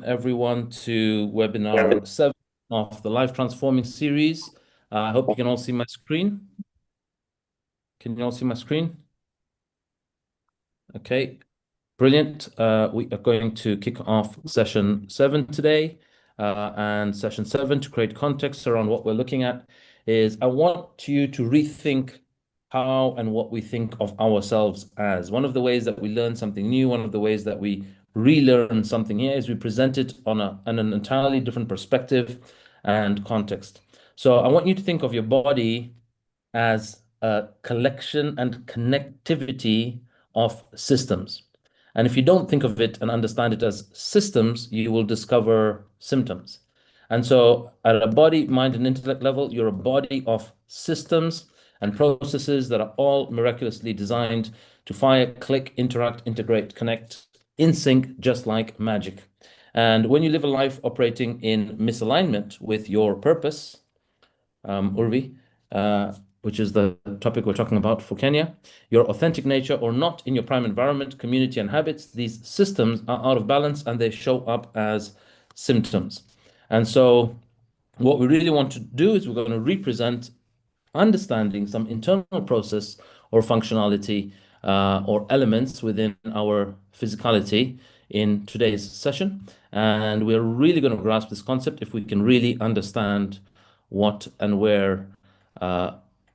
everyone to webinar 7 of the Life Transforming series. I hope you can all see my screen. Can you all see my screen? Okay, brilliant. We are going to kick off session 7 today. And session 7, to create context around what we're looking at, is I want you to rethink how and what we think of ourselves as. One of the ways that we learn something new, one of the ways that we relearn something here is we present it on an entirely different perspective and context. So I want you to think of your body as a collection and connectivity of systems. And if you don't think of it and understand it as systems, you will discover symptoms. And so at a body, mind, and intellect level, you're a body of systems and processes that are all miraculously designed to fire, click, interact, integrate, connect in sync, just like magic. And when you live a life operating in misalignment with your purpose, Urvi, which is the topic we're talking about for Kenya, your authentic nature or not in your prime environment, community, and habits, these systems are out of balance and they show up as symptoms. And so what we really want to do is we're going to represent understanding some internal process or functionality or elements within our physicality in today's session. And we're really going to grasp this concept if we can really understand what and where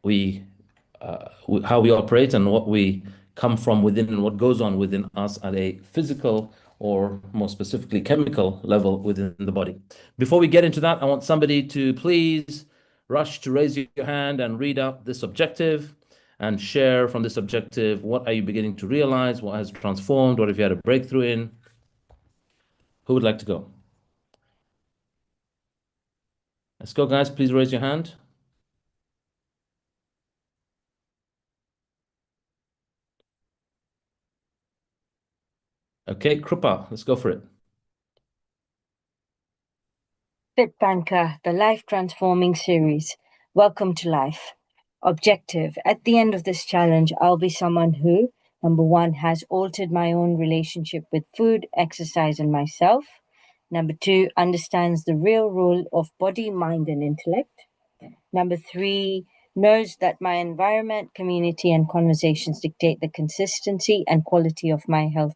we how we operate and what we come from within and what goes on within us at a physical or more specifically chemical level within the body. Before we get into that, I want somebody to please rush to raise your hand and read out this objective and share from this objective. What are you beginning to realize? What has transformed? What have you had a breakthrough in? Who would like to go? Let's go, guys. Please raise your hand. Okay, Krupa, let's go for it. FITBANKER, the Life Transforming series. Welcome to life. Objective. At the end of this challenge, I'll be someone who, number one, has altered my own relationship with food, exercise, and myself. Number two, understands the real role of body, mind, and intellect. Number three, knows that my environment, community, and conversations dictate the consistency and quality of my health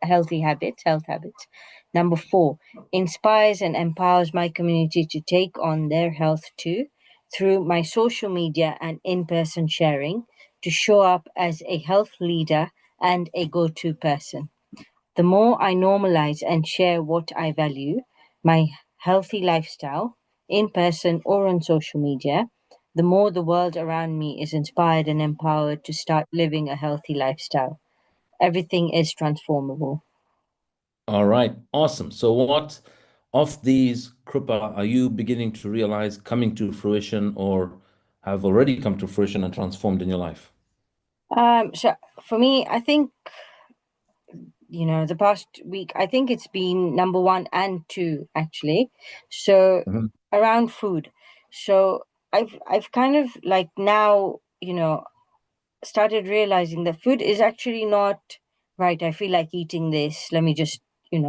habits. Number four, inspires and empowers my community to take on their health too, through my social media and in-person sharing, to show up as a health leader and a go-to person. The more I normalize and share what I value, my healthy lifestyle, in person or on social media, the more the world around me is inspired and empowered to start living a healthy lifestyle. Everything is transformable. All right, awesome. So what of these, Krupa, are you beginning to realize coming to fruition or have already come to fruition and transformed in your life? So for me, I think, the past week, I think it's been number one and two, actually. So around food. So I've kind of like now, started realizing that food is actually not right. I feel like eating this. Let me just,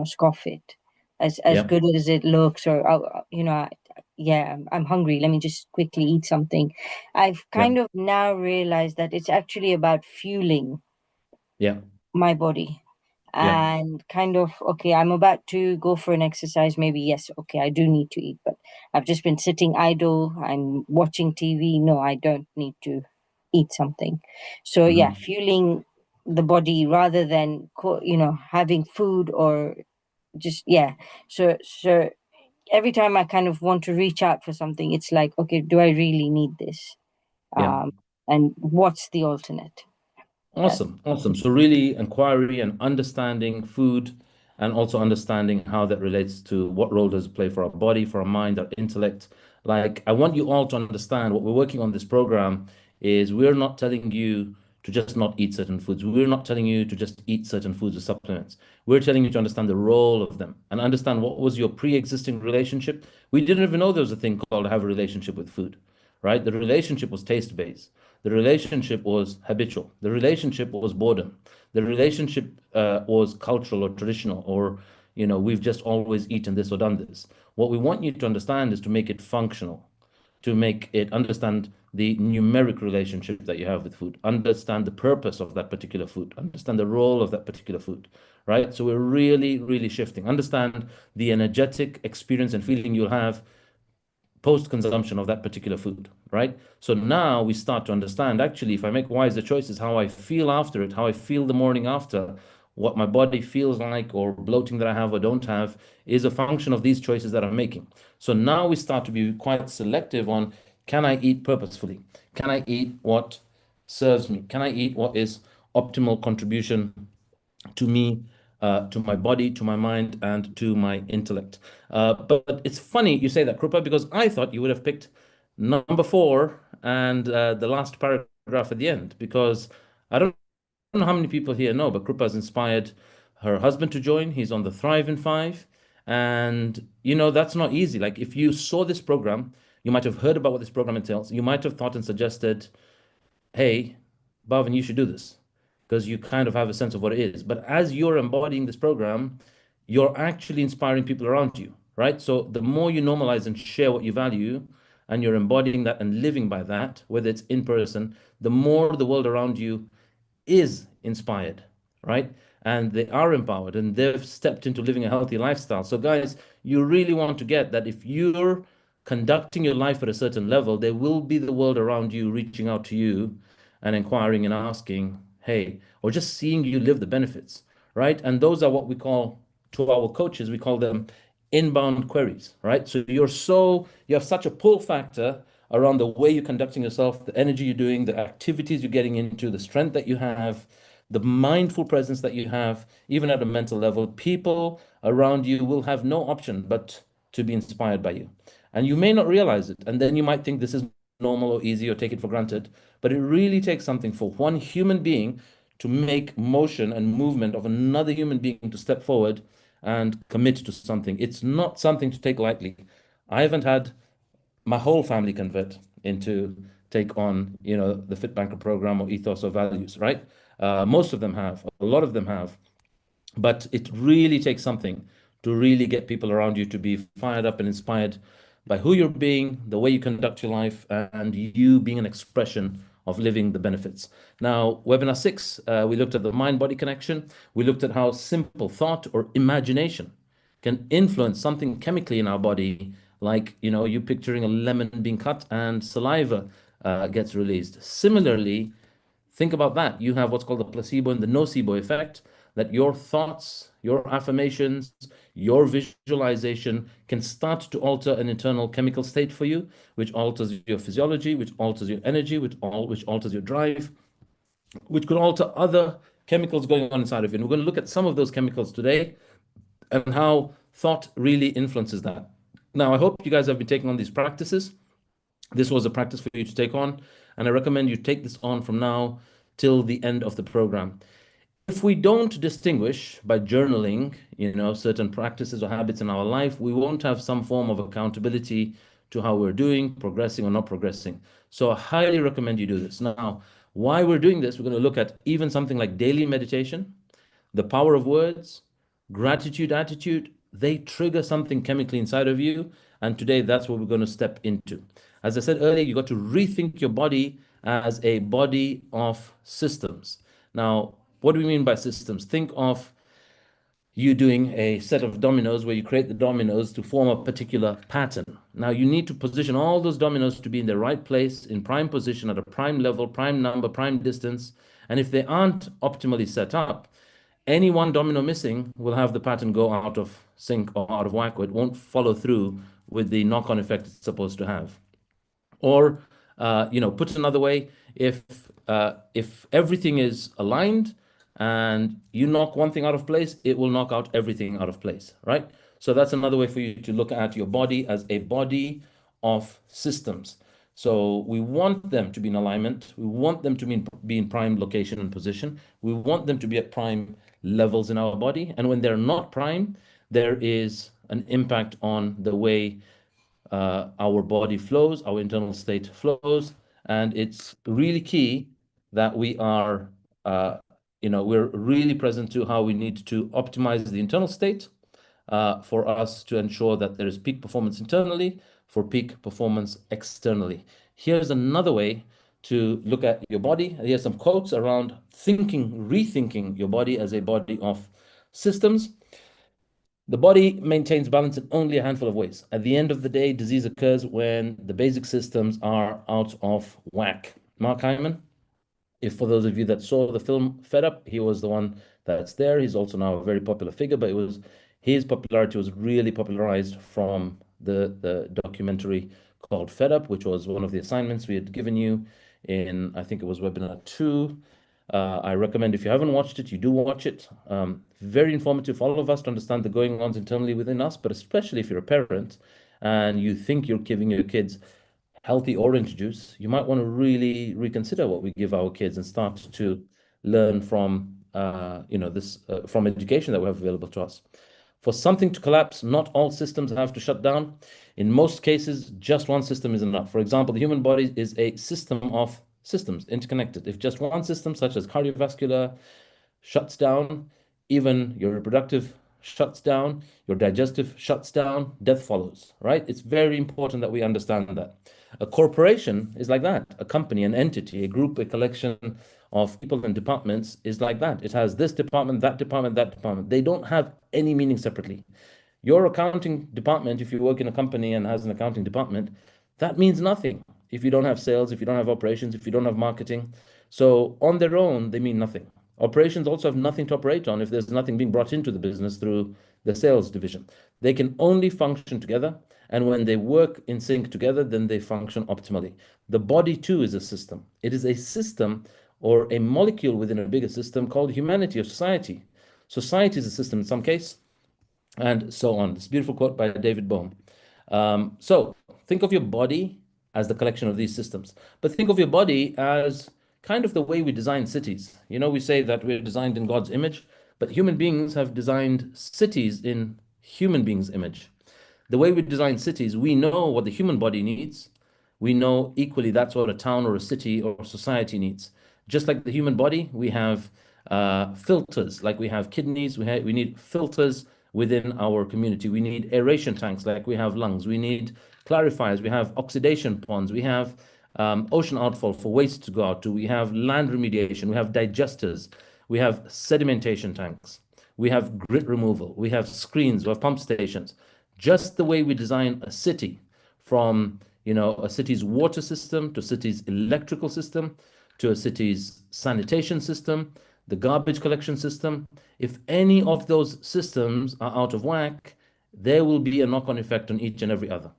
scoff it. As Yeah, good as it looks, or yeah, I'm hungry. Let me just quickly eat something. I've yeah, kind of now realized that it's actually about fueling yeah, my body. yeah, And kind of, okay, I'm about to go for an exercise. Maybe, yes, okay, I do need to eat, but I've just been sitting idle. I'm watching TV. No, I don't need to eat something. So yeah, fueling the body rather than having food or just, yeah. So every time I kind of want to reach out for something, it's like, okay, do I really need this? yeah. And what's the alternate? Awesome, awesome. So really inquiry and understanding food and also understanding how that relates to what role does it play for our body, for our mind, our intellect. Like, I want you all to understand what we're working on this program is we're not telling you to just not eat certain foods. We're not telling you to just eat certain foods or supplements. We're telling you to understand the role of them and understand what was your pre-existing relationship. We didn't even know there was a thing called have a relationship with food, right? The relationship was taste-based. The relationship was habitual. The relationship was boredom. The relationship was cultural or traditional, or we've just always eaten this or done this. What we want you to understand is to make it functional, to make it understand the numeric relationship that you have with food, understand the purpose of that particular food, understand the role of that particular food, right? So we're really, really shifting. Understand the energetic experience and feeling you'll have post-consumption of that particular food, right? So now we start to understand, actually, if I make wiser choices, how I feel after it, how I feel the morning after, what my body feels like, or bloating that I have or don't have, is a function of these choices that I'm making. So now we start to be quite selective on, can I eat purposefully? Can I eat what serves me? Can I eat what is optimal contribution to me, to my body, to my mind, and to my intellect? But it's funny you say that, Krupa, because I thought you would have picked number four and the last paragraph at the end, because I don't know how many people here know, but Krupa has inspired her husband to join. He's on the Thrive in Five. And, that's not easy. Like, if you saw this program, you might have heard about what this program entails. You might have thought and suggested, hey, Bhavin, you should do this, because you kind of have a sense of what it is. But as you're embodying this program, you're actually inspiring people around you, right? So the more you normalize and share what you value, and you're embodying that and living by that, whether it's in person, the more the world around you is inspired, right? And they are empowered and they've stepped into living a healthy lifestyle. So, guys, you really want to get that if you're conducting your life at a certain level, there will be the world around you reaching out to you and inquiring and asking, hey, or just seeing you live the benefits, right? And those are what we call, to our coaches, we call them inbound queries, right? So you have such a pull factor around the way you're conducting yourself, the energy you're doing, the activities you're getting into, the strength that you have, the mindful presence that you have, even at a mental level. People around you will have no option but to be inspired by you. And you may not realize it. And then you might think this is normal or easy or take it for granted. But it really takes something for one human being to make motion and movement of another human being to step forward and commit to something. It's not something to take lightly. I haven't had my whole family convert into take on, the FITBANKER program or ethos or values, right? Most of them have, a lot of them have. But it really takes something to really get people around you to be fired up and inspired by who you're being, the way you conduct your life, and you being an expression of living the benefits. Now, webinar 6, we looked at the mind-body connection. We looked at how simple thought or imagination can influence something chemically in our body, like, you picturing a lemon being cut and saliva gets released. Similarly, think about that. You have what's called the placebo and the nocebo effect, that your thoughts, your affirmations, your visualization can start to alter an internal chemical state for you, which alters your physiology, which alters your energy, which alters your drive, which could alter other chemicals going on inside of you. And we're going to look at some of those chemicals today and how thought really influences that. Now, I hope you guys have been taking on these practices. This was a practice for you to take on, and I recommend you take this on from now till the end of the program. If we don't distinguish by journaling, certain practices or habits in our life, we won't have some form of accountability to how we're doing, progressing or not progressing. So I highly recommend you do this. Now, why we're doing this, we're going to look at even something like daily meditation, the power of words, gratitude, attitude. They trigger something chemically inside of you. And today, that's what we're going to step into. As I said earlier, you got to rethink your body as a body of systems. Now, what do we mean by systems? Think of you doing a set of dominoes where you create the dominoes to form a particular pattern. Now, you need to position all those dominoes to be in the right place, in prime position, at a prime level, prime number, prime distance. And if they aren't optimally set up, any one domino missing will have the pattern go out of sync or out of whack, or it won't follow through with the knock-on effect it's supposed to have. Or, put another way, if everything is aligned and you knock one thing out of place, it will knock out everything out of place, right? So that's another way for you to look at your body as a body of systems. So we want them to be in alignment. We want them to be in prime location and position. We want them to be at prime levels in our body. And when they're not prime, there is an impact on the way our body flows, our internal state flows, and it's really key that we are, we're really present to how we need to optimize the internal state for us to ensure that there is peak performance internally for peak performance externally. Here's another way to look at your body. Here's some quotes around rethinking your body as a body of systems. The body maintains balance in only a handful of ways. At the end of the day, disease occurs when the basic systems are out of whack. Mark Hyman, if for those of you that saw the film Fed Up, he was the one that's there. He's also now a very popular figure, but his popularity was really popularized from the documentary called Fed Up, which was one of the assignments we had given you in, I think it was webinar 2. I recommend if you haven't watched it, you do watch it. Very informative for all of us to understand the going-ons internally within us, but especially if you're a parent and you think you're giving your kids healthy orange juice, you might want to really reconsider what we give our kids and start to learn from this from education that we have available to us. For something to collapse, not all systems have to shut down. In most cases, just one system is enough. For example, the human body is a system of systems interconnected. If just one system, such as cardiovascular, shuts down, even your reproductive shuts down, your digestive shuts down, death follows, right? It's very important that we understand that. A corporation is like that. A company, an entity, a group, a collection of people and departments is like that. It has this department, that department, that department. They don't have any meaning separately. Your accounting department, if you work in a company and has an accounting department, that means nothing if you don't have sales, if you don't have operations, if you don't have marketing. So on their own, they mean nothing. Operations also have nothing to operate on if there's nothing being brought into the business through the sales division. They can only function together, and when they work in sync together, then they function optimally. The body too is a system. It is a system or a molecule within a bigger system called humanity or society. Society is a system in some case, and so on. This beautiful quote by David Bohm. So think of your body as the collection of these systems, but think of your body as kind of the way we design cities. You know, we say that we're designed in God's image, but human beings have designed cities in human beings' image. The way we design cities, we know what the human body needs. We know equally that's what a town or a city or society needs. Just like the human body, we have filters, like we have kidneys, we need filters within our community. We need aeration tanks, like we have lungs. We need clarifiers, we have oxidation ponds, we have ocean outfall for waste to go out to. We have land remediation, we have digesters, we have sedimentation tanks, we have grit removal, we have screens, we have pump stations. Just the way we design a city, from a city's water system to a city's electrical system to a city's sanitation system, the garbage collection system. If any of those systems are out of whack, there will be a knock-on effect on each and every other.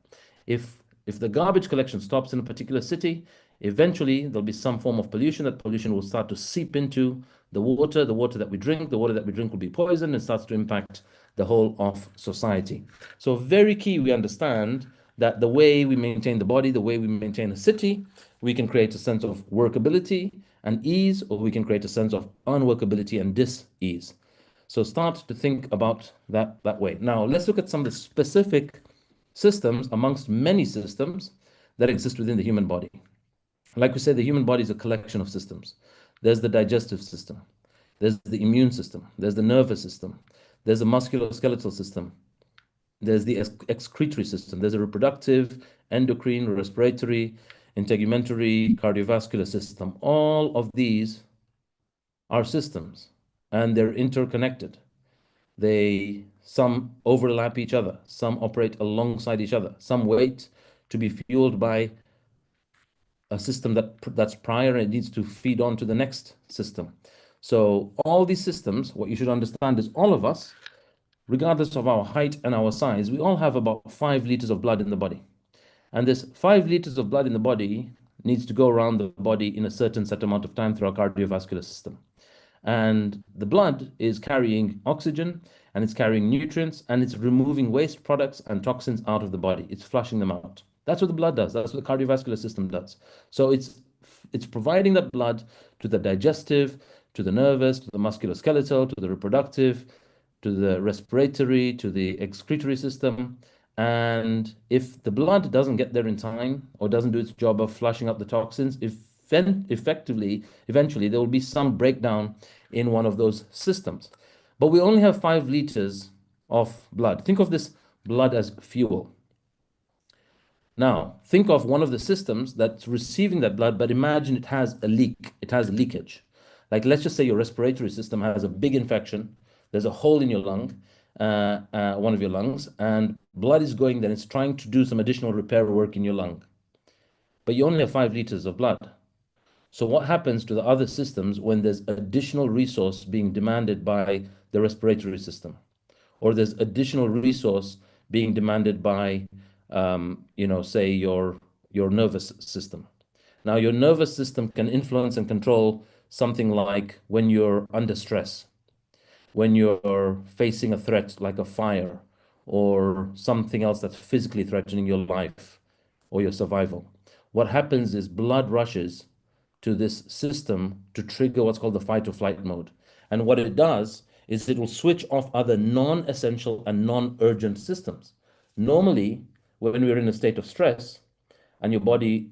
If the garbage collection stops in a particular city, eventually there'll be some form of pollution. That pollution will start to seep into the water that we drink. The water that we drink will be poisoned and starts to impact the whole of society. So very key we understand that the way we maintain the body, the way we maintain a city, we can create a sense of workability and ease, or we can create a sense of unworkability and dis-ease. So start to think about that way. Now, let's look at some of the specific systems amongst many systems that exist within the human body. Like we said, the human body is a collection of systems. There's the digestive system. There's the immune system. There's the nervous system. There's the musculoskeletal system. There's the excretory system. There's a reproductive, endocrine, respiratory, integumentary, cardiovascular system. All of these are systems, and they're interconnected. Some overlap each other. Some operate alongside each other. Some wait to be fueled by a system that's prior and it needs to feed on to the next system. So all these systems, what you should understand is all of us, regardless of our height and our size, we all have about 5 liters of blood in the body. And this 5 liters of blood in the body needs to go around the body in a certain set amount of time through our cardiovascular system. And the blood is carrying oxygen, and it's carrying nutrients, and it's removing waste products and toxins out of the body. It's flushing them out. That's what the blood does. That's what the cardiovascular system does. So it's providing that blood to the digestive, to the nervous, to the musculoskeletal, to the reproductive, to the respiratory, to the excretory system. And if the blood doesn't get there in time or doesn't do its job of flushing out the toxins, eventually there will be some breakdown in one of those systems. But we only have 5 liters of blood. Think of this blood as fuel. Now, think of one of the systems that's receiving that blood, but imagine it has a leak, it has leakage. Like, let's just say your respiratory system has a big infection, there's a hole in your lung, one of your lungs, and blood is going there, it's trying to do some additional repair work in your lung. But you only have 5 liters of blood. So, what happens to the other systems when there's additional resource being demanded by the respiratory system? Or there's additional resource being demanded by, say your nervous system. Now, your nervous system can influence and control something like when you're under stress, when you're facing a threat like a fire or something else that's physically threatening your life or your survival. What happens is blood rushes to this system to trigger what's called the fight or flight mode. And what it does is it will switch off other non-essential and non-urgent systems. Normally, when we're in a state of stress and your body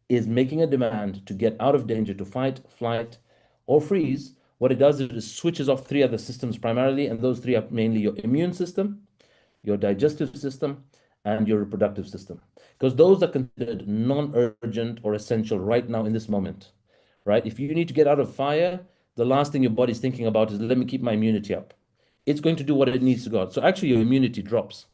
is making a demand to get out of danger, to fight, flight, or freeze, what it does is it switches off 3 other systems primarily, and those 3 are mainly your immune system, your digestive system, and your reproductive system, because those are considered non-urgent or essential right now in this moment, right? If you need to get out of fire, the last thing your body's thinking about is, let me keep my immunity up. It's going to do what it needs to go. So actually your immunity drops.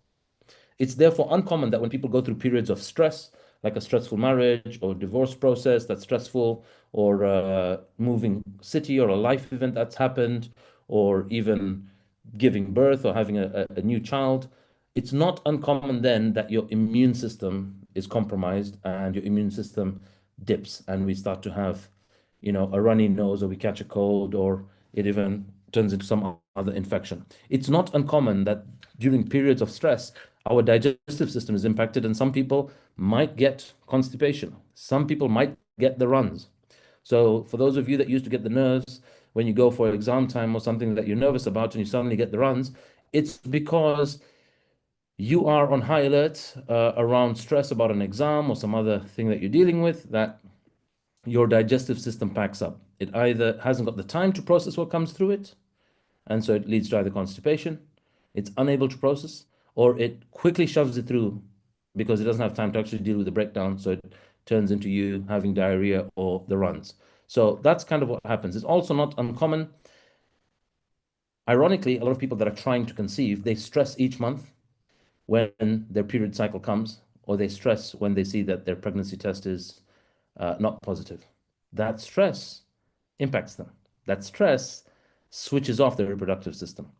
It's therefore uncommon that when people go through periods of stress, like a stressful marriage or divorce process that's stressful, or a moving city or a life event that's happened, or even giving birth or having a new child, it's not uncommon then that your immune system is compromised and your immune system dips and we start to have, a runny nose, or we catch a cold, or it even turns into some other infection. It's not uncommon that during periods of stress, our digestive system is impacted, and some people might get constipation. Some people might get the runs. So for those of you that used to get the nerves when you go for exam time or something that you're nervous about and you suddenly get the runs, it's because you are on high alert around stress about an exam or some other thing that you're dealing with, that your digestive system packs up. It either hasn't got the time to process what comes through it, and so it leads to either constipation, it's unable to process, or it quickly shoves it through because it doesn't have time to actually deal with the breakdown. So it turns into you having diarrhea or the runs. So that's kind of what happens. It's also not uncommon. Ironically, a lot of people that are trying to conceive, they stress each month when their period cycle comes, or they stress when they see that their pregnancy test is not positive. That stress impacts them. That stress switches off the reproductive system.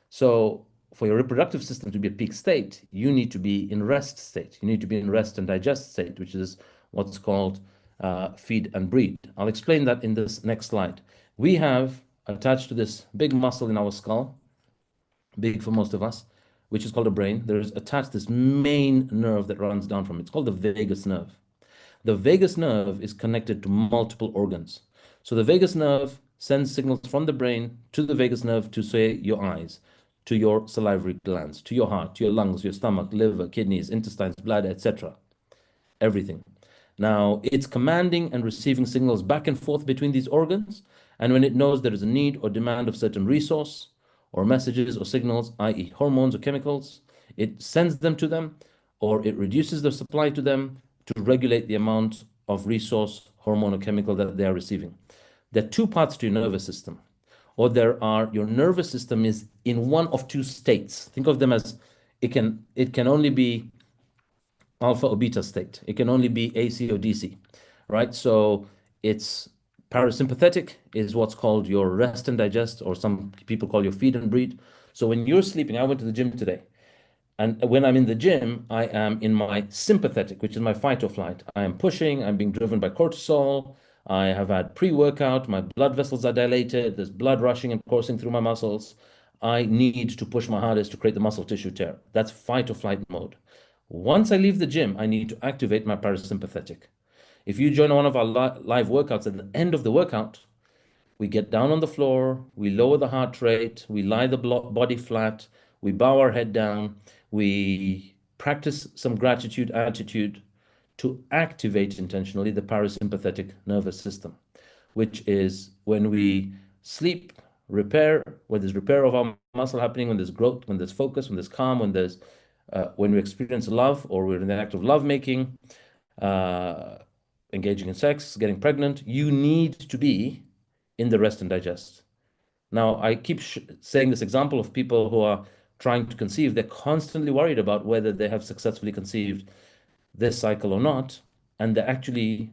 So for your reproductive system to be at peak state, you need to be in rest state. You need to be in rest and digest state, which is what's called feed and breed. I'll explain that in this next slide. We have attached to this big muscle in our skull, big for most of us, which is called a brain. There's attached this main nerve that runs down from it. It's called the vagus nerve. The vagus nerve is connected to multiple organs. So the vagus nerve sends signals from the brain to the vagus nerve to, say, your eyes, to your salivary glands, to your heart, to your lungs, your stomach, liver, kidneys, intestines, bladder, etc. Everything. Now, it's commanding and receiving signals back and forth between these organs. And when it knows there is a need or demand of certain resource or messages or signals, i.e., hormones or chemicals, it sends them to them, or it reduces the supply to them to regulate the amount of resource, hormone, or chemical that they are receiving. There are 2 parts to your nervous system, or your nervous system is in one of 2 states. Think of them as it can only be alpha or beta state. It can only be AC or DC, right? So it's parasympathetic is what's called your rest and digest, or some people call your feed and breed. So when you're sleeping, I went to the gym today. And when I'm in the gym, I am in my sympathetic, which is my fight or flight. I am pushing, I'm being driven by cortisol. I have had pre-workout, my blood vessels are dilated, there's blood rushing and coursing through my muscles. I need to push my hardest to create the muscle tissue tear. That's fight or flight mode. Once I leave the gym, I need to activate my parasympathetic. If you join one of our live workouts, at the end of the workout, we get down on the floor, we lower the heart rate, we lie the body flat, we bow our head down, we practice some gratitude attitude to activate intentionally the parasympathetic nervous system, which is when we sleep, repair, when there's repair of our muscle happening, when there's growth, when there's focus, when there's calm, when we experience love or we're in the act of love making, uh, engaging in sex, getting pregnant, you need to be in the rest and digest. Now, I keep saying this example of people who are trying to conceive. They're constantly worried about whether they have successfully conceived this cycle or not, and they actually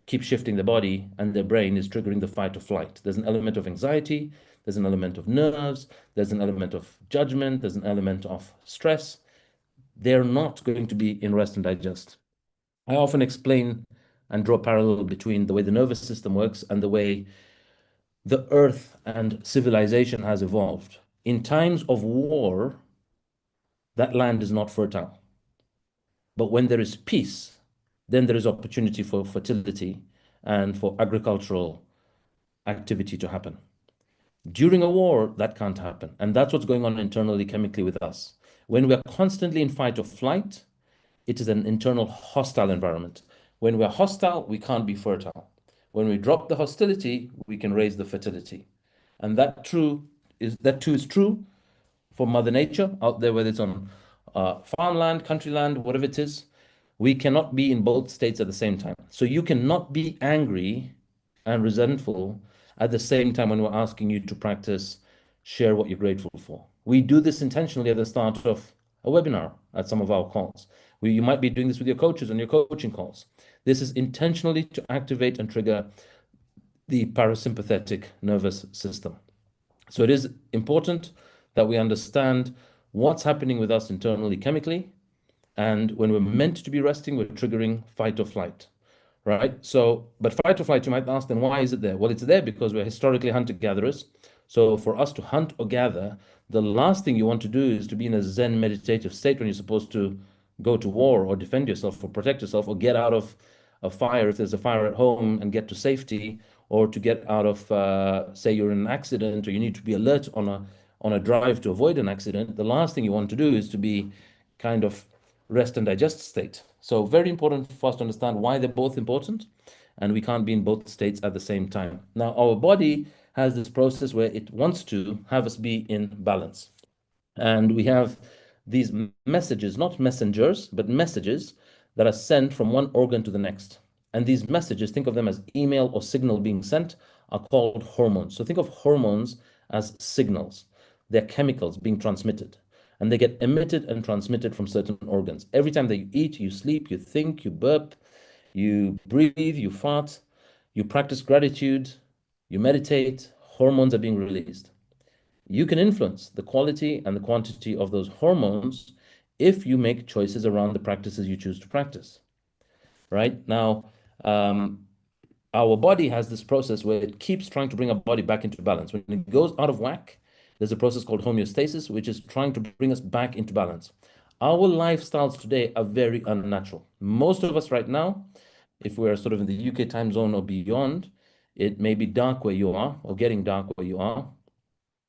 keep shifting the body, and their brain is triggering the fight or flight. There's an element of anxiety, there's an element of nerves, there's an element of judgment, there's an element of stress. They're not going to be in rest and digest. I often explain and draw a parallel between the way the nervous system works and the way the earth and civilization has evolved. In times of war, that land is not fertile. But when there is peace, then there is opportunity for fertility and for agricultural activity to happen. During a war, that can't happen. And that's what's going on internally, chemically with us. When we're constantly in fight or flight, it is an internal hostile environment. When we're hostile, we can't be fertile. When we drop the hostility, we can raise the fertility. And that too is true for Mother Nature out there, whether it's on farmland, country land, whatever it is. We cannot be in both states at the same time. So you cannot be angry and resentful at the same time when we're asking you to practice, share what you're grateful for. We do this intentionally at the start of a webinar at some of our calls. You might be doing this with your coaches on your coaching calls. This is intentionally to activate and trigger the parasympathetic nervous system. So it is important that we understand what's happening with us internally chemically. And when we're meant to be resting, we're triggering fight or flight, right? So, but fight or flight, you might ask, then why is it there? Well, it's there because we're historically hunter-gatherers. So for us to hunt or gather, the last thing you want to do is to be in a Zen meditative state when you're supposed to go to war or defend yourself or protect yourself or get out of a fire if there's a fire at home and get to safety, or to get out of, say, you're in an accident or you need to be alert on a drive to avoid an accident. The last thing you want to do is to be kind of rest and digest state. So very important for us to understand why they're both important, and we can't be in both states at the same time. Now, our body has this process where it wants to have us be in balance. And we have these messages, not messengers, but messages that are sent from one organ to the next. And these messages, think of them as email or signal being sent, are called hormones. So think of hormones as signals. They're chemicals being transmitted, and they get emitted and transmitted from certain organs. Every time that you eat, you sleep, you think, you burp, you breathe, you fart, you practice gratitude, you meditate, hormones are being released. You can influence the quality and the quantity of those hormones if you make choices around the practices you choose to practice. Right now, our body has this process where it keeps trying to bring our body back into balance. When it goes out of whack, there's a process called homeostasis, which is trying to bring us back into balance. Our lifestyles today are very unnatural. Most of us right now, if we're sort of in the UK time zone or beyond, it may be dark where you are or getting dark where you are.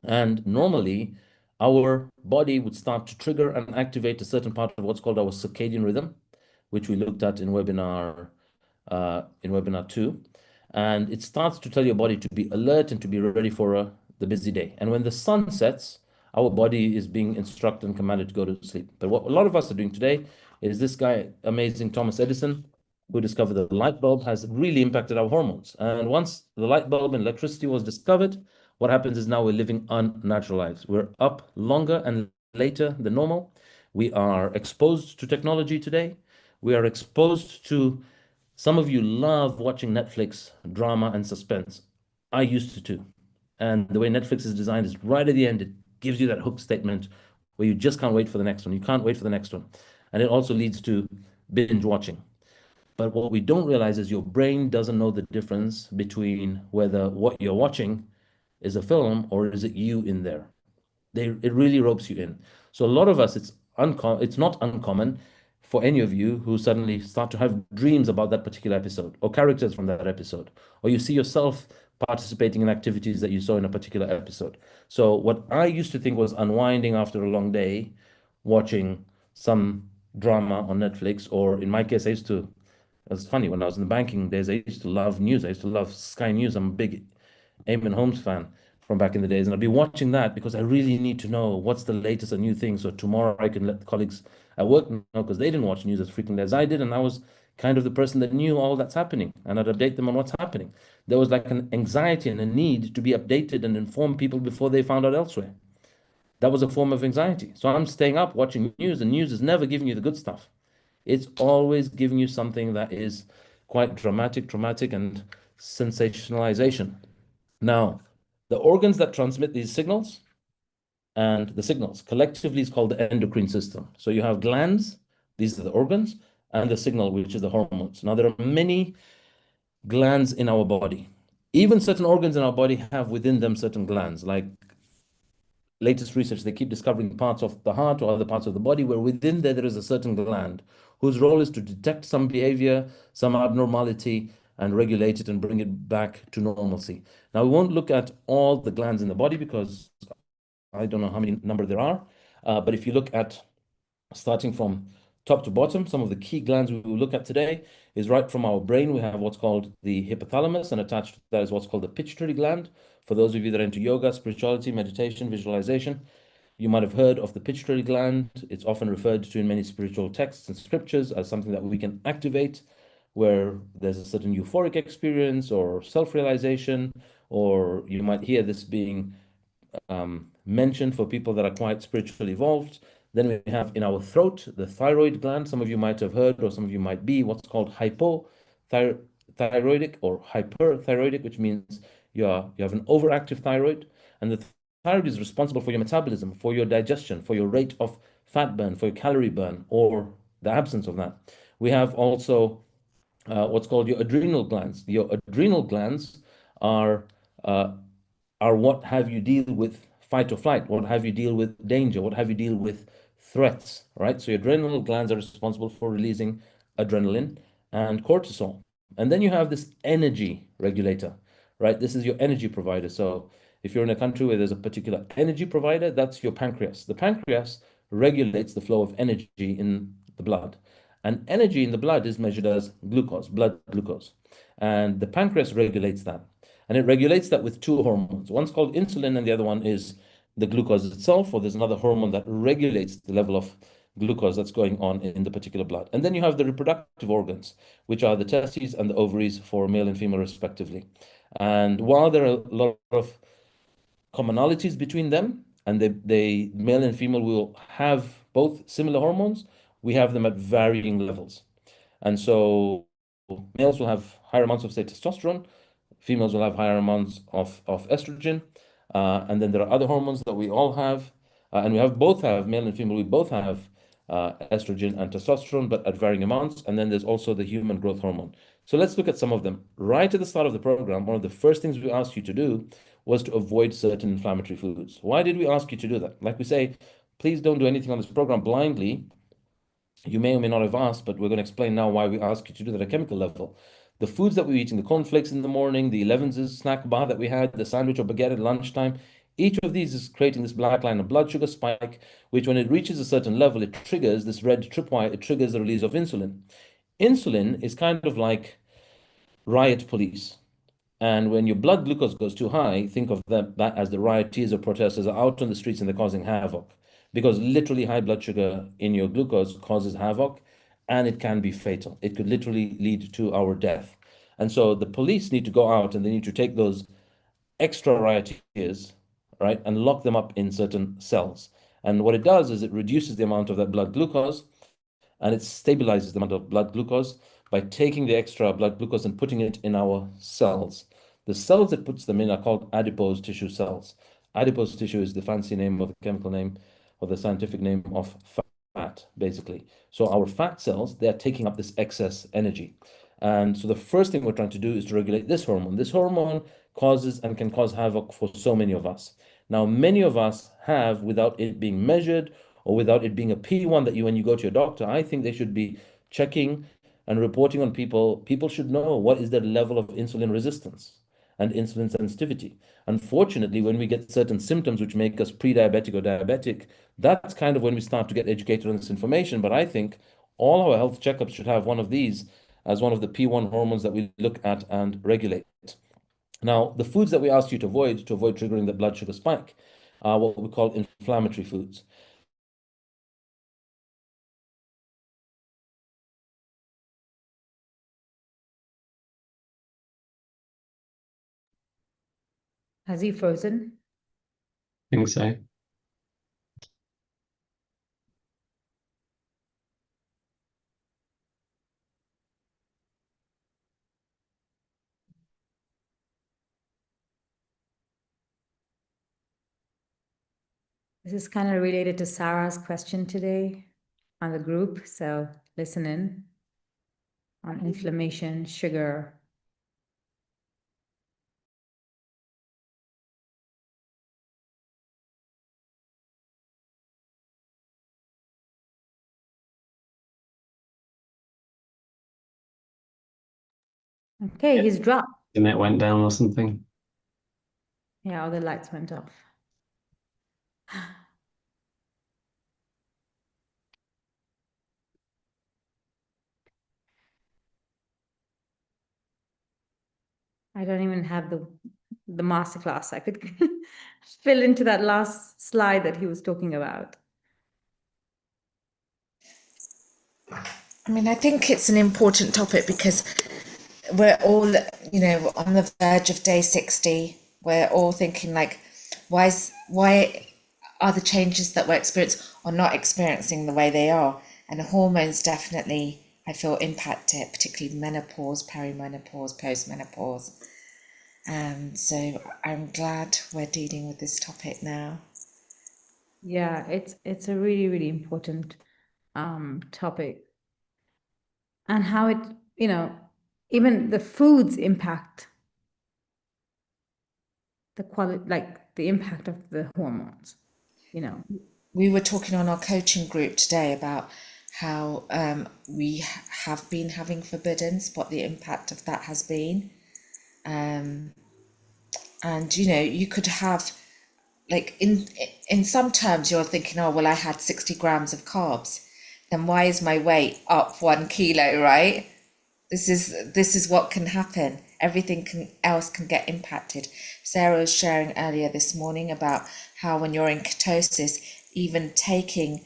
And normally, our body would start to trigger and activate a certain part of what's called our circadian rhythm, which we looked at in webinar 2. And it starts to tell your body to be alert and to be ready for the busy day. And when the sun sets, our body is being instructed and commanded to go to sleep. But what a lot of us are doing today is this guy, amazing Thomas Edison, who discovered that the light bulb has really impacted our hormones. And once the light bulb and electricity was discovered, what happens is now we're living unnatural lives. We're up longer and later than normal. We are exposed to technology today. We are exposed to, some of you love watching Netflix drama and suspense. I used to too. And the way Netflix is designed is right at the end, it gives you that hook statement where you just can't wait for the next one. You can't wait for the next one. And it also leads to binge watching. But what we don't realize is your brain doesn't know the difference between whether what you're watching is a film or is it you in there. It really ropes you in. So a lot of us, it's not uncommon for any of you who suddenly start to have dreams about that particular episode or characters from that episode, or you see yourself participating in activities that you saw in a particular episode. So what I used to think was unwinding after a long day, watching some drama on Netflix, or in my case, it was funny, when I was in the banking days, I used to love news. I used to love Sky News. I'm a big Eamon Holmes fan. from back in the days. And I'd be watching that because I really need to know what's the latest and new thing. So tomorrow I can let the colleagues at work know because they didn't watch news as frequently as I did. And I was kind of the person that knew all that's happening and I'd update them on what's happening. There was like an anxiety and a need to be updated and inform people before they found out elsewhere. That was a form of anxiety. So I'm staying up watching news, and news is never giving you the good stuff. It's always giving you something that is quite dramatic, traumatic, and sensationalization. Now, the organs that transmit these signals and the signals collectively is called the endocrine system. So you have glands, these are the organs, and the signal, which is the hormones. Now, there are many glands in our body. Even certain organs in our body have within them certain glands, like latest research, they keep discovering parts of the heart or other parts of the body where within there is a certain gland whose role is to detect some behavior, some abnormality, and regulate it and bring it back to normalcy. Now, we won't look at all the glands in the body because I don't know how many number there are, but if you look at starting from top to bottom, some of the key glands we will look at today is right from our brain. We have what's called the hypothalamus, and attached to that is what's called the pituitary gland. For those of you that are into yoga, spirituality, meditation, visualization, you might have heard of the pituitary gland. It's often referred to in many spiritual texts and scriptures as something that we can activate where there's a certain euphoric experience or self-realization, or you might hear this being mentioned for people that are quite spiritually evolved. Then we have in our throat, the thyroid gland. Some of you might have heard, or some of you might be what's called hypothyroidic or hyperthyroidic, which means you have an overactive thyroid. And the thyroid is responsible for your metabolism, for your digestion, for your rate of fat burn, for your calorie burn, or the absence of that. We have also what's called your adrenal glands. Your adrenal glands are uh, are what have you deal with fight or flight, what have you deal with danger, what have you deal with threats, right? So your adrenal glands are responsible for releasing adrenaline and cortisol. And then you have this energy regulator, right? This is your energy provider. So if you're in a country where there's a particular energy provider, that's your pancreas. The pancreas regulates the flow of energy in the blood. And energy in the blood is measured as glucose, blood glucose. And the pancreas regulates that. And it regulates that with two hormones. One's called insulin, and the other one is the glucose itself, or there's another hormone that regulates the level of glucose that's going on in the particular blood. And then you have the reproductive organs, which are the testes and the ovaries for male and female, respectively. And while there are a lot of commonalities between them, and they male and female will have both similar hormones, we have them at varying levels. And so males will have higher amounts of, say, testosterone, females will have higher amounts of estrogen. And then there are other hormones that we all have. And we have both have, male and female, we both have estrogen and testosterone, but at varying amounts. And then there's also the human growth hormone. So let's look at some of them. Right at the start of the program, one of the first things we asked you to do was to avoid certain inflammatory foods. Why did we ask you to do that? Like we say, please don't do anything on this program blindly. You may or may not have asked, but we're going to explain now why we ask you to do that at a chemical level. The foods that we're eating, the cornflakes in the morning, the 11's snack bar that we had, the sandwich or baguette at lunchtime, each of these is creating this black line of blood sugar spike, which when it reaches a certain level, it triggers this red tripwire, it triggers the release of insulin. Insulin is kind of like riot police. And when your blood glucose goes too high, think of that as the rioters or protesters are out on the streets and they're causing havoc. Because literally high blood sugar in your glucose causes havoc and it can be fatal. It could literally lead to our death. And so the police need to go out and they need to take those extra rioters, right, and lock them up in certain cells. And what it does is it reduces the amount of that blood glucose and it stabilizes the amount of blood glucose by taking the extra blood glucose and putting it in our cells. The cells that puts them in are called adipose tissue cells. Adipose tissue is the fancy name of the chemical name or the scientific name of fat, basically. So our fat cells, they're taking up this excess energy. And so the first thing we're trying to do is to regulate this hormone. This hormone causes and can cause havoc for so many of us. Now, many of us have, without it being measured or without it being a P1 that you, when you go to your doctor, I think they should be checking and reporting on people. People should know what is their level of insulin resistance and insulin sensitivity. Unfortunately, when we get certain symptoms which make us pre-diabetic or diabetic, that's kind of when we start to get educated on this information. But I think all our health checkups should have one of these as one of the P1 hormones that we look at and regulate. Now, the foods that we ask you to avoid triggering the blood sugar spike are what we call inflammatory foods. Has he frozen? I think so. This is kind of related to Sarah's question today on the group, so listen in on inflammation, sugar. Okay, he's dropped. The net went down or something. Yeah, all the lights went off. I don't even have the masterclass. I could fill into that last slide that he was talking about. I mean, I think it's an important topic because we're all, you know, on the verge of day 60. We're all thinking like, why are the changes that we're experiencing or not experiencing the way they are? And hormones definitely, I feel, impact it, particularly menopause, perimenopause, postmenopause. So I'm glad we're dealing with this topic now. Yeah, it's a really, really important topic. And how it, you know, even the foods impact the quality, like the impact of the hormones, you know. We were talking on our coaching group today about how we have been having forbiddens, what the impact of that has been. And you know, you could have, like, in some terms you're thinking, oh well, I had 60 grams of carbs, then why is my weight up 1 kilo, right? This is what can happen. Everything else can get impacted. Sarah was sharing earlier this morning about how when you're in ketosis, even taking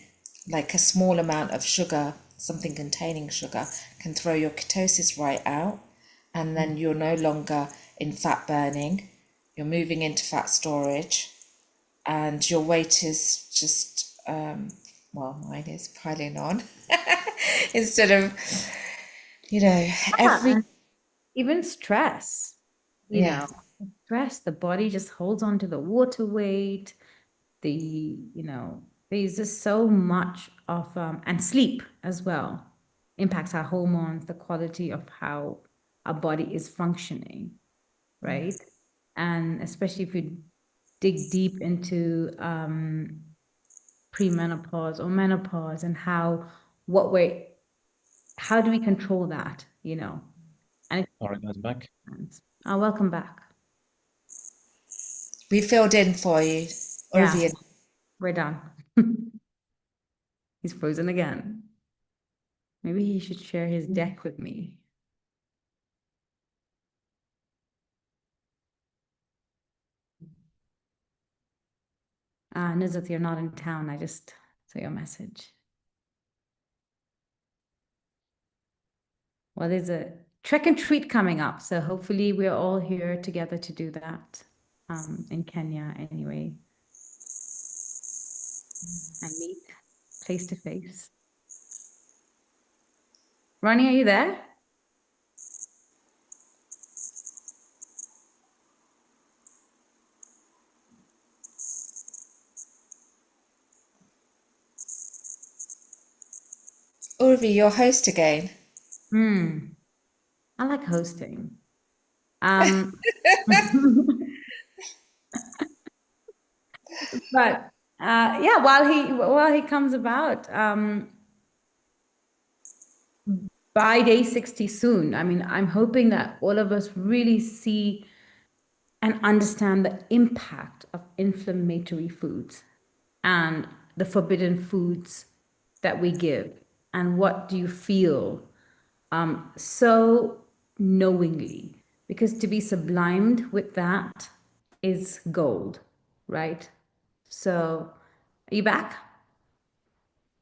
like a small amount of sugar, something containing sugar, can throw your ketosis right out, and then you're no longer in fat burning, you're moving into fat storage, and your weight is just, well, mine is piling on instead of, you know, every... And even stress, you Yeah. know, stress, the body just holds on to the water weight, you know, there's just so much of, and sleep as well impacts our hormones, the quality of how our body is functioning, right? And especially if you dig deep into premenopause or menopause and how do we control that, you know? And All right, guys, back. welcome back. We filled in for you. Yeah, we're done. He's frozen again. Maybe he should share his deck with me. Nizat, you're not in town. I just saw your message. Well, there's a trek and treat coming up, so hopefully we're all here together to do that in Kenya anyway, and meet face to face. Ronnie, are you there? Urvi, your host again. I like hosting. But yeah, while he comes about, by day 60 soon, I mean, I'm hoping that all of us really see and understand the impact of inflammatory foods and the forbidden foods that we give. And what do you feel so knowingly because to be sublimed with that is gold, right? So, are you back?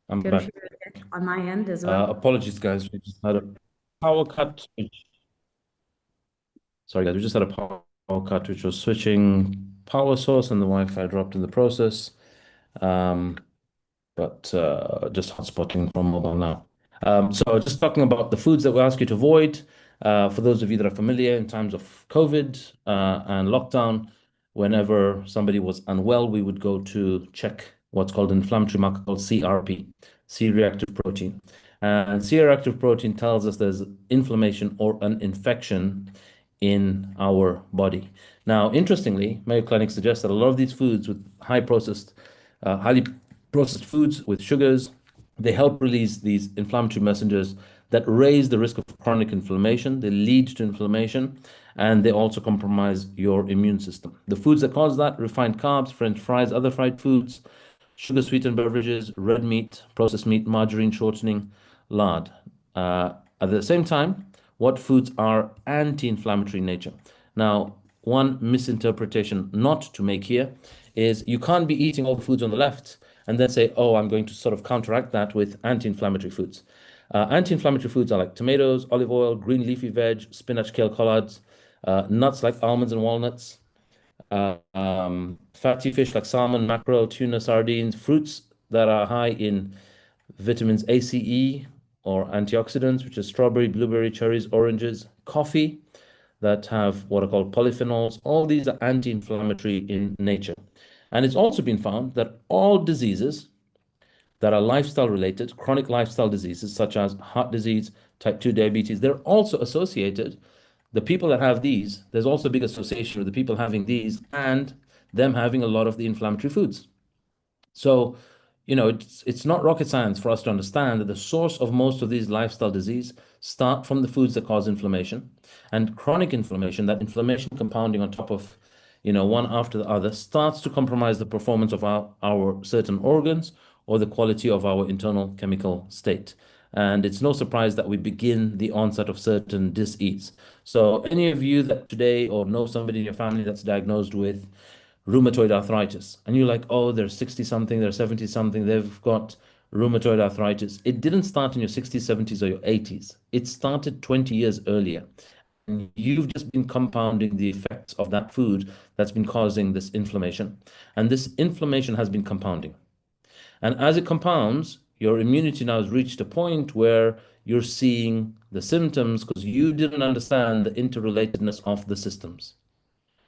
I'm Do you want back. to share it on my end as well? Apologies, guys. We just had a power cut. Sorry, guys. We just had a power cut, which was switching power source, and the Wi-Fi dropped in the process. But just hotspotting from mobile now. So just talking about the foods that we ask you to avoid. For those of you that are familiar in times of COVID and lockdown, whenever somebody was unwell, we would go to check what's called an inflammatory marker called CRP, C-reactive protein. And C-reactive protein tells us there's inflammation or an infection in our body. Now, interestingly, Mayo Clinic suggests that a lot of these foods with highly processed foods with sugars, they help release these inflammatory messengers that raise the risk of chronic inflammation. They lead to inflammation, and they also compromise your immune system. The foods that cause that: refined carbs, French fries, other fried foods, sugar sweetened beverages, red meat, processed meat, margarine, shortening, lard. At the same time, what foods are anti-inflammatory in nature? Now, one misinterpretation not to make here is you can't be eating all the foods on the left and then say, oh, I'm going to sort of counteract that with anti-inflammatory foods. Anti-inflammatory foods are like tomatoes, olive oil, green leafy veg, spinach, kale, collards, nuts like almonds and walnuts, fatty fish like salmon, mackerel, tuna, sardines, fruits that are high in vitamins A, C, E, or antioxidants, which is strawberry, blueberry, cherries, oranges, coffee that have what are called polyphenols. All these are anti-inflammatory in nature. And it's also been found that all diseases that are lifestyle related, chronic lifestyle diseases such as heart disease, type 2 diabetes, they're also associated. The people that have these, there's also a big association with the people having these and them having a lot of the inflammatory foods. So, it's not rocket science for us to understand that the source of most of these lifestyle disease start from the foods that cause inflammation and chronic inflammation. That inflammation compounding on top of, one after the other starts to compromise the performance of our certain organs or the quality of our internal chemical state. And it's no surprise that we begin the onset of certain dis-ease. So any of you that today or know somebody in your family that's diagnosed with rheumatoid arthritis, and you're like, oh, they're 60 something, they're 70 something, they've got rheumatoid arthritis. It didn't start in your 60s, 70s, or your 80s. It started 20 years earlier. And you've just been compounding the effects of that food that's been causing this inflammation. And this inflammation has been compounding. And as it compounds, your immunity now has reached a point where you're seeing the symptoms because you didn't understand the interrelatedness of the systems.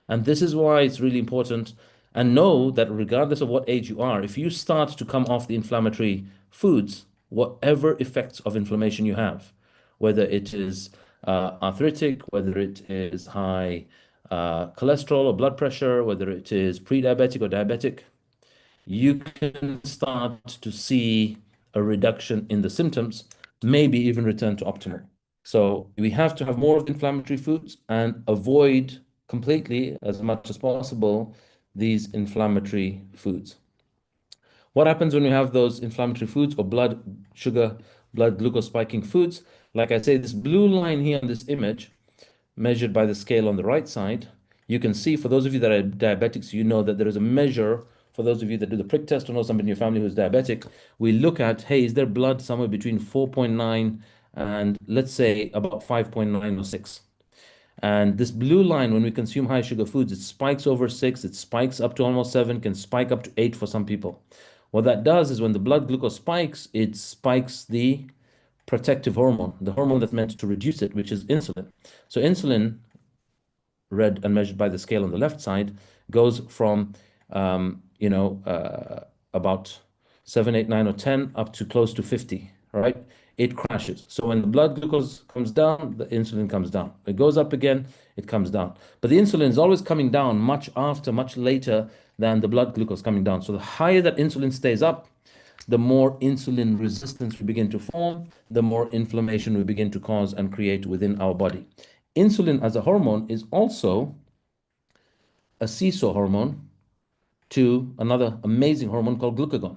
And this is why it's really important. And know that regardless of what age you are, if you start to come off the inflammatory foods, whatever effects of inflammation you have, whether it is arthritic, whether it is high cholesterol or blood pressure, whether it is pre-diabetic or diabetic, you can start to see a reduction in the symptoms, maybe even return to optimal. So we have to have more of the inflammatory foods and avoid completely, as much as possible, these inflammatory foods. What happens when you have those inflammatory foods or blood sugar, blood glucose spiking foods? Like I say, this blue line here on this image, measured by the scale on the right side, you can see, for those of you that are diabetics, you know that there is a measure. For those of you that do the prick test or know somebody in your family who's diabetic, we look at, hey, is their blood somewhere between 4.9 and let's say about 5.9 or 6? And this blue line, when we consume high sugar foods, it spikes over 6, it spikes up to almost 7, can spike up to 8 for some people. What that does is when the blood glucose spikes, it spikes the protective hormone, the hormone that's meant to reduce it, which is insulin. So insulin, read and measured by the scale on the left side, goes from about 7, 8, 9, or 10 up to close to 50, right? It crashes. So when the blood glucose comes down, the insulin comes down. It goes up again, it comes down. But the insulin is always coming down much later than the blood glucose coming down. So the higher that insulin stays up, the more insulin resistance we begin to form, the more inflammation we begin to cause and create within our body. Insulin as a hormone is also a seesaw hormone to another amazing hormone called glucagon.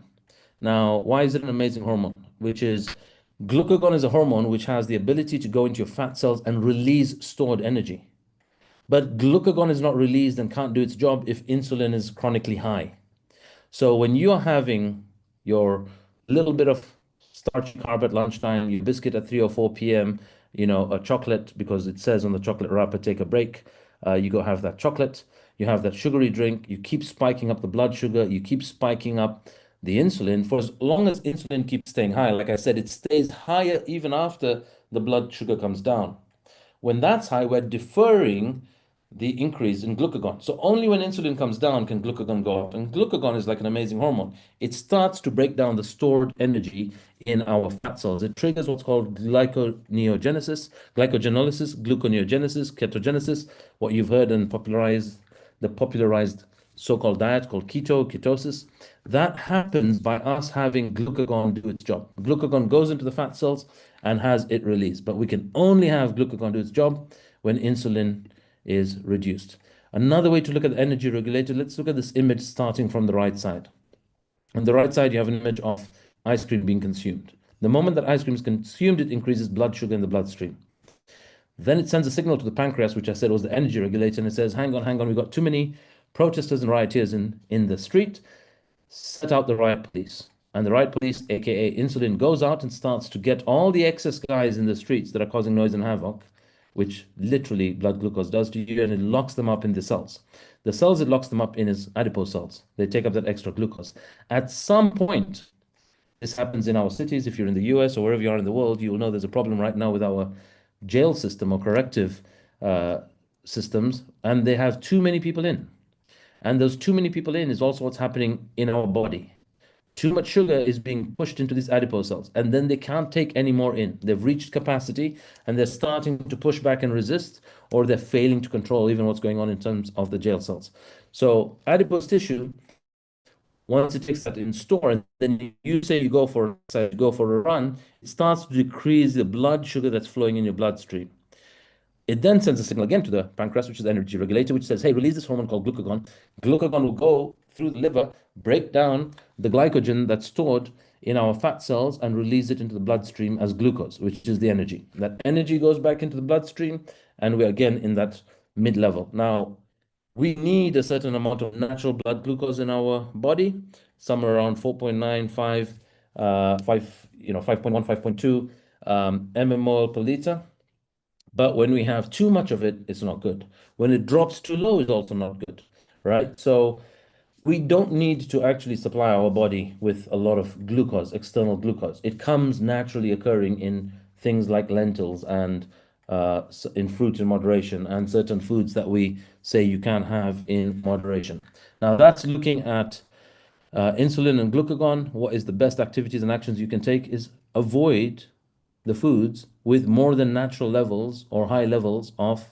Now, why is it an amazing hormone? Which is, glucagon is a hormone which has the ability to go into your fat cells and release stored energy. But glucagon is not released and can't do its job if insulin is chronically high. So when you're having your little bit of starchy carb at lunchtime, your biscuit at 3 or 4 p.m., a chocolate, because it says on the chocolate wrapper, take a break. You go have that chocolate, you have that sugary drink, you keep spiking up the blood sugar, you keep spiking up the insulin. For as long as insulin keeps staying high, like I said, it stays higher even after the blood sugar comes down. When that's high, we're deferring the increase in glucagon. So only when insulin comes down can glucagon go up. And glucagon is like an amazing hormone. It starts to break down the stored energy in our fat cells. It triggers what's called glyconeogenesis, gluconeogenesis, ketogenesis, what you've heard and the popularized so-called diet called ketosis. That happens by us having glucagon do its job. Glucagon goes into the fat cells and has it released, but we can only have glucagon do its job when insulin is reduced. Another way to look at the energy regulator, let's look at this image starting from the right side. On the right side, you have an image of ice cream being consumed. The moment that ice cream is consumed, it increases blood sugar in the bloodstream. Then it sends a signal to the pancreas, which I said was the energy regulator, and it says, hang on, we've got too many protesters and rioters in the street. Set out the riot police. And the riot police, aka insulin, goes out and starts to get all the excess guys in the streets that are causing noise and havoc, which literally blood glucose does to you, and it locks them up in the cells. The cells it locks them up in is adipose cells. They take up that extra glucose. At some point, this happens in our cities. If you're in the US or wherever you are in the world, you will know there's a problem right now with our jail system or corrective systems, and they have too many people in. And those too many people in is also what's happening in our body. Too much sugar is being pushed into these adipose cells, and then they can't take any more in. They've reached capacity, and they're starting to push back and resist, or they're failing to control even what's going on in terms of the jail cells. So adipose tissue, once it takes that in store, and then you say you go for a run, it starts to decrease the blood sugar that's flowing in your bloodstream. It then sends a signal again to the pancreas, which is the energy regulator, which says, hey, release this hormone called glucagon. Glucagon will go through the liver, break down the glycogen that's stored in our fat cells and release it into the bloodstream as glucose, which is the energy. That energy goes back into the bloodstream, and we're again in that mid-level. Now, we need a certain amount of natural blood glucose in our body, somewhere around 4.95, 5.1, 5.2 mmol per liter. But when we have too much of it, it's not good. When it drops too low, it's also not good, right? So we don't need to actually supply our body with a lot of glucose, external glucose. It comes naturally occurring in things like lentils and in fruit in moderation and certain foods that we say you can have in moderation. Now that's looking at insulin and glucagon. What is the best activities and actions you can take is avoid the foods with more than natural levels or high levels of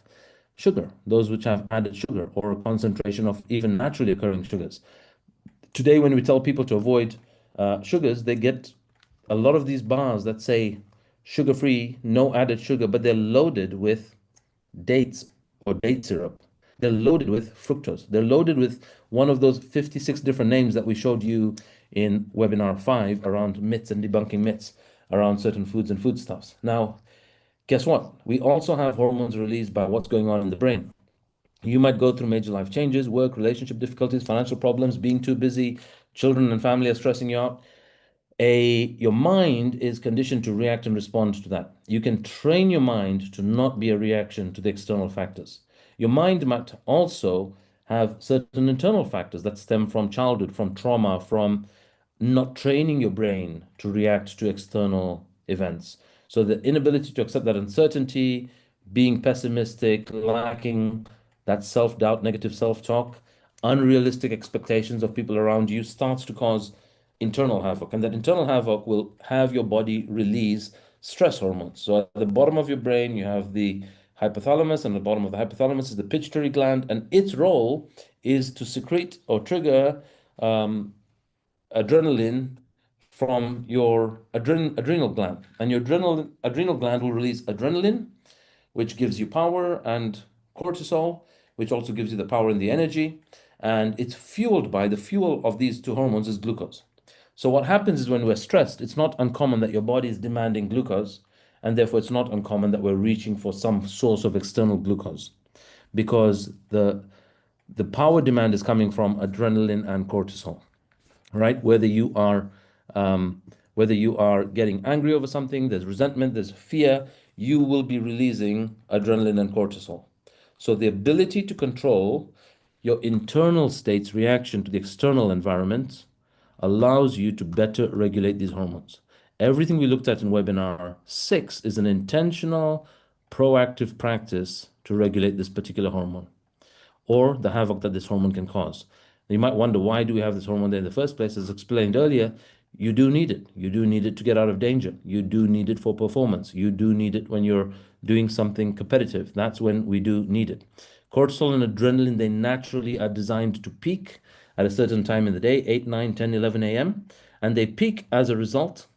sugar, those which have added sugar or a concentration of even naturally occurring sugars. Today, when we tell people to avoid sugars, they get a lot of these bars that say sugar-free, no added sugar, but they're loaded with dates or date syrup. They're loaded with fructose. They're loaded with one of those 56 different names that we showed you in webinar 5 around myths and debunking myths around certain foods and foodstuffs. Now, guess what? We also have hormones released by what's going on in the brain. You might go through major life changes, work, relationship difficulties, financial problems, being too busy, children and family are stressing you out. Your mind is conditioned to react and respond to that. You can train your mind to not be a reaction to the external factors. Your mind might also have certain internal factors that stem from childhood, from trauma, from not training your brain to react to external events. So the inability to accept that uncertainty, being pessimistic, lacking that self-doubt, negative self-talk, unrealistic expectations of people around you starts to cause internal havoc. And that internal havoc will have your body release stress hormones. So at the bottom of your brain, you have the hypothalamus, and at the bottom of the hypothalamus is the pituitary gland, and its role is to secrete or trigger adrenaline from your adrenal gland. And your adrenal gland will release adrenaline, which gives you power, and cortisol, which also gives you the power and the energy. And it's fueled by the fuel of these two hormones is glucose. So what happens is when we're stressed, it's not uncommon that your body is demanding glucose, and therefore it's not uncommon that we're reaching for some source of external glucose. because the power demand is coming from adrenaline and cortisol, right? Whether you are getting angry over something, there's resentment, there's fear, you will be releasing adrenaline and cortisol. So the ability to control your internal state's reaction to the external environment allows you to better regulate these hormones. Everything we looked at in webinar 6 is an intentional, proactive practice to regulate this particular hormone or the havoc that this hormone can cause. You might wonder, why do we have this hormone there in the first place? As explained earlier, you do need it. You do need it to get out of danger. You do need it for performance. You do need it when you're doing something competitive. That's when we do need it. Cortisol and adrenaline, they naturally are designed to peak at a certain time in the day, 8, 9, 10, 11 a.m. And they peak as a result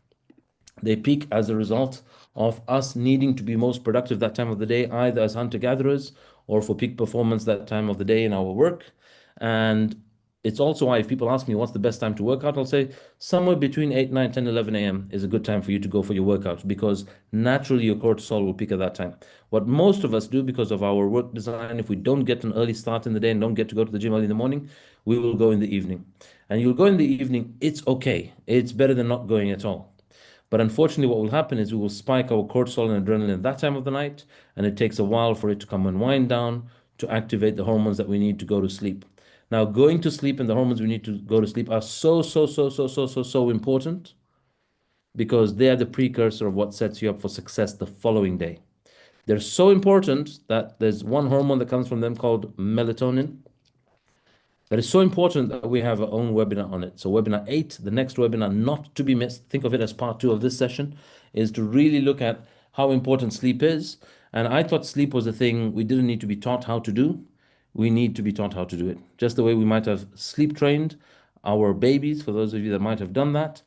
of us needing to be most productive that time of the day, either as hunter-gatherers or for peak performance that time of the day in our work. And it's also why if people ask me what's the best time to work out, I'll say somewhere between 8, 9, 10, 11 a.m. is a good time for you to go for your workouts, because naturally your cortisol will peak at that time. What most of us do because of our work design, if we don't get an early start in the day and don't get to go to the gym early in the morning, we will go in the evening. And you'll go in the evening, it's okay. It's better than not going at all. But unfortunately, what will happen is we will spike our cortisol and adrenaline at that time of the night, and it takes a while for it to come and wind down to activate the hormones that we need to go to sleep. Now, going to sleep and the hormones we need to go to sleep are so important, because they are the precursor of what sets you up for success the following day. They're so important that there's one hormone that comes from them called melatonin. That is so important that we have our own webinar on it. So webinar 8, the next webinar not to be missed, think of it as part 2 of this session, is to really look at how important sleep is. And I thought sleep was a thing we didn't need to be taught how to do. We need to be taught how to do it. Just the way we might have sleep trained our babies, for those of you that might have done that,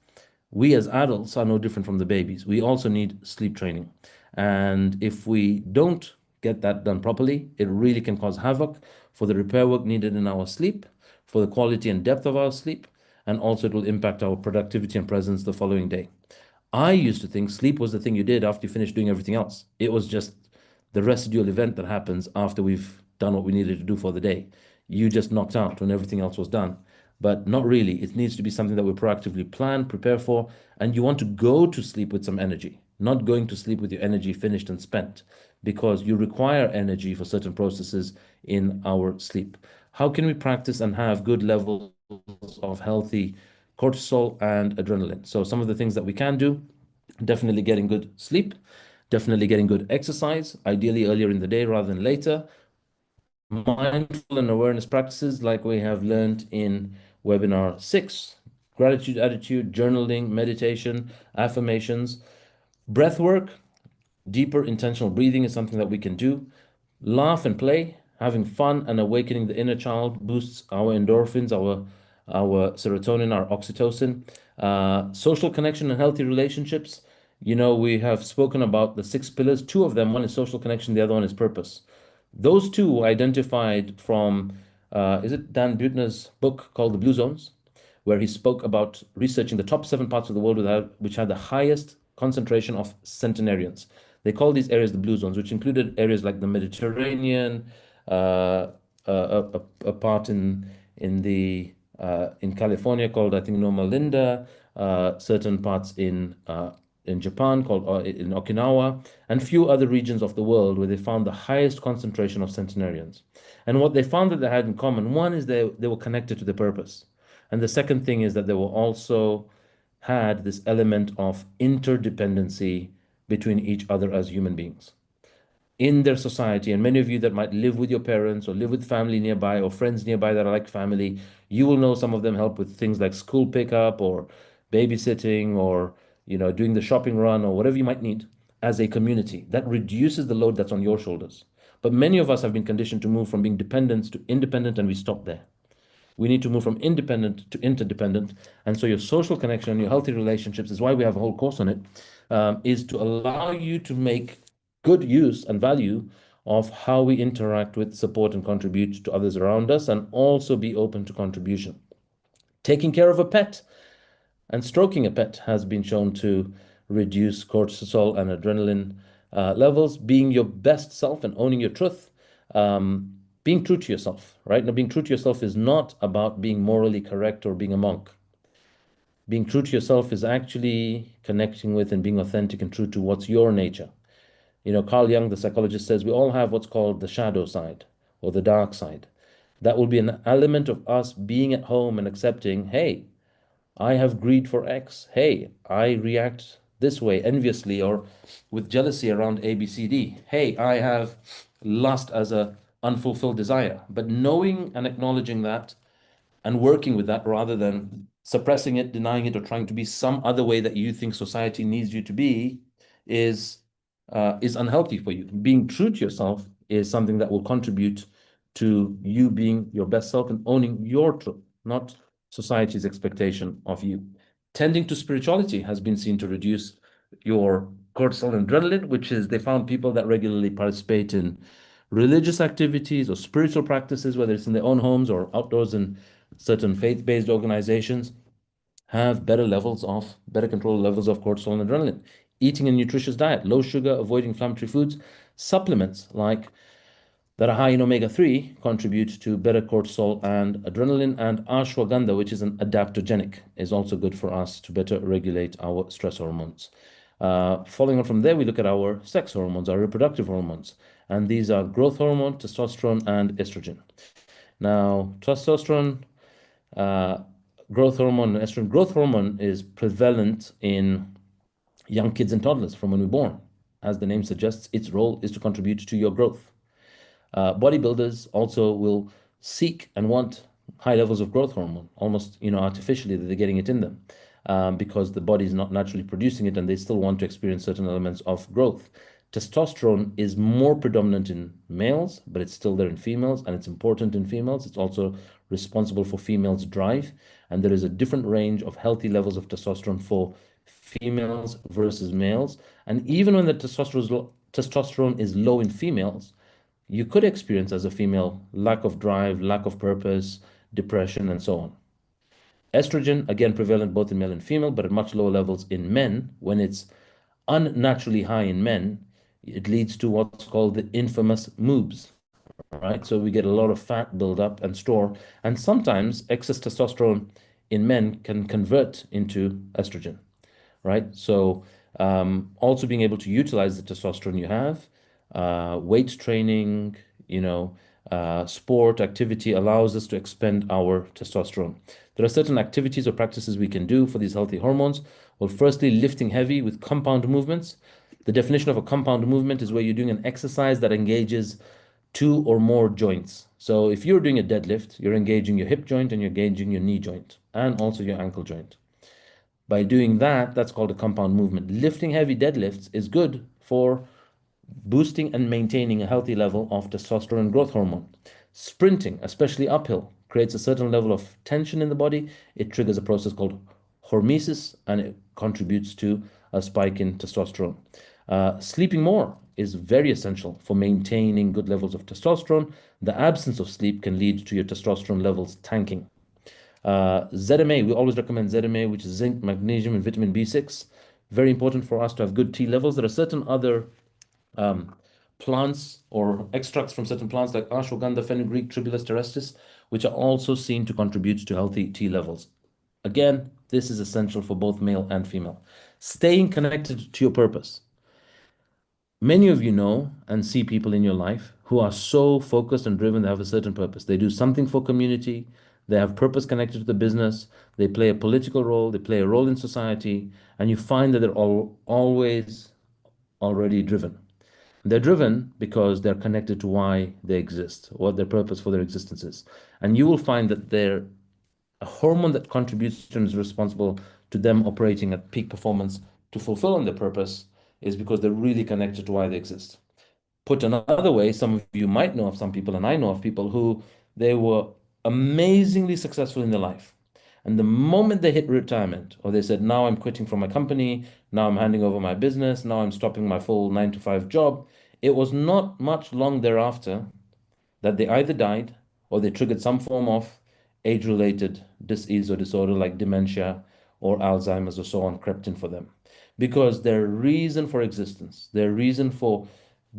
we as adults are no different from the babies. We also need sleep training. And if we don't get that done properly, it really can cause havoc for the repair work needed in our sleep, for the quality and depth of our sleep, and also it will impact our productivity and presence the following day. I used to think sleep was the thing you did after you finished doing everything else. It was just the residual event that happens after we've done what we needed to do for the day. You just knocked out when everything else was done. But not really. It needs to be something that we proactively plan, prepare for, and you want to go to sleep with some energy, not going to sleep with your energy finished and spent, because you require energy for certain processes in our sleep. How can we practice and have good levels of healthy cortisol and adrenaline? So some of the things that we can do: definitely getting good sleep, definitely getting good exercise, ideally earlier in the day rather than later. Mindful and awareness practices like we have learned in webinar 6, gratitude attitude, journaling, meditation, affirmations, breath work, deeper intentional breathing is something that we can do. Laugh and play, having fun and awakening the inner child boosts our endorphins, our serotonin, our oxytocin. Social connection and healthy relationships. You know, we have spoken about the 6 pillars. 2 of them, one is social connection, the other one is purpose. Those 2 identified from, is it Dan Buettner's book called The Blue Zones, where he spoke about researching the top 7 parts of the world which had the highest concentration of centenarians. They call these areas the Blue Zones, which included areas like the Mediterranean, a part in California called, I think, Loma Linda, certain parts in Japan called in Okinawa, and few other regions of the world where they found the highest concentration of centenarians. And what they found that they had in common, one is they were connected to the purpose. And the second thing is that they were also had this element of interdependency between each other as human beings in their society. And many of you that might live with your parents or live with family nearby or friends nearby that are like family, you will know some of them help with things like school pickup or babysitting or, you know, doing the shopping run or whatever you might need as a community. That reduces the load that's on your shoulders. But many of us have been conditioned to move from being dependent to independent, and we stop there. We need to move from independent to interdependent. And so your social connection, your healthy relationships, is why we have a whole course on it, is to allow you to make good use and value of how we interact with, support, and contribute to others around us, and also be open to contribution. Taking care of a pet and stroking a pet has been shown to reduce cortisol and adrenaline levels. Being your best self and owning your truth being true to yourself, right? Now, being true to yourself is not about being morally correct or being a monk. Being true to yourself is actually connecting with and being authentic and true to what's your nature. Carl Jung, the psychologist, says we all have what's called the shadow side or the dark side. That will be an element of us being at home and accepting, hey, I have greed for X. Hey, I react this way enviously or with jealousy around ABCD. Hey, I have lust as a unfulfilled desire. But knowing and acknowledging that and working with that rather than suppressing it, denying it, or trying to be some other way that you think society needs you to be is unhealthy for you. Being true to yourself is something that will contribute to you being your best self and owning your truth, not society's expectation of you. Tending to spirituality has been seen to reduce your cortisol and adrenaline, which is they found people that regularly participate in religious activities or spiritual practices, whether it's in their own homes or outdoors in certain faith-based organizations, have better control levels of cortisol and adrenaline. Eating a nutritious diet, low sugar, avoiding inflammatory foods, supplements like that are high in omega-3 contribute to better cortisol and adrenaline, and ashwagandha, which is an adaptogenic, is also good for us to better regulate our stress hormones. Following on from there, we look at our sex hormones, our reproductive hormones, and these are growth hormone, testosterone, and estrogen. Now, testosterone, growth hormone, and estrogen. Growth hormone is prevalent in young kids and toddlers from when we're born. As the name suggests, its role is to contribute to your growth. Bodybuilders also will seek and want high levels of growth hormone, almost artificially that they're getting it in them, because the body is not naturally producing it, and they still want to experience certain elements of growth. Testosterone is more predominant in males, but it's still there in females, and it's important in females. It's also responsible for females' drive, and there is a different range of healthy levels of testosterone for females versus males. And even when the testosterone is low in females, you could experience as a female lack of drive, lack of purpose, depression, and so on. Estrogen, again, prevalent both in male and female, but at much lower levels in men. When it's unnaturally high in men, it leads to what's called the infamous moobs, right? So we get a lot of fat buildup and store, and sometimes excess testosterone in men can convert into estrogen, right? So also being able to utilize the testosterone you have, weight training, sport activity allows us to expend our testosterone. There are certain activities or practices we can do for these healthy hormones. Well, firstly, lifting heavy with compound movements. The definition of a compound movement is where you're doing an exercise that engages two or more joints. So if you're doing a deadlift, you're engaging your hip joint and you're engaging your knee joint and also your ankle joint. By doing that, that's called a compound movement. Lifting heavy deadlifts is good for boosting and maintaining a healthy level of testosterone and growth hormone. Sprinting, especially uphill, creates a certain level of tension in the body. It triggers a process called hormesis, and it contributes to a spike in testosterone. Sleeping more is very essential for maintaining good levels of testosterone. The absence of sleep can lead to your testosterone levels tanking. ZMA, we always recommend ZMA, which is zinc, magnesium, and vitamin B6. Very important for us to have good T levels. There are certain other plants or extracts from certain plants like ashwagandha, fenugreek, tribulus terrestris, which are also seen to contribute to healthy T levels. Again, this is essential for both male and female. Staying connected to your purpose. Many of you know and see people in your life who are so focused and driven, they have a certain purpose. They do something for community, they have purpose connected to the business, they play a political role, they play a role in society, and you find that they're always already driven. They're driven because they're connected to why they exist, what their purpose for their existence is. And you will find that they're a hormone that contributes to and is responsible to them operating at peak performance to fulfill on their purpose is because they're really connected to why they exist. Put another way, some of you might know of some people, and I know of people who they were amazingly successful in their life. And the moment they hit retirement, or they said, now I'm quitting from my company, now I'm handing over my business, now I'm stopping my full 9-to-5 job, it was not much long thereafter that they either died or they triggered some form of age-related disease or disorder like dementia or Alzheimer's or so on crept in for them. Because their reason for existence, their reason for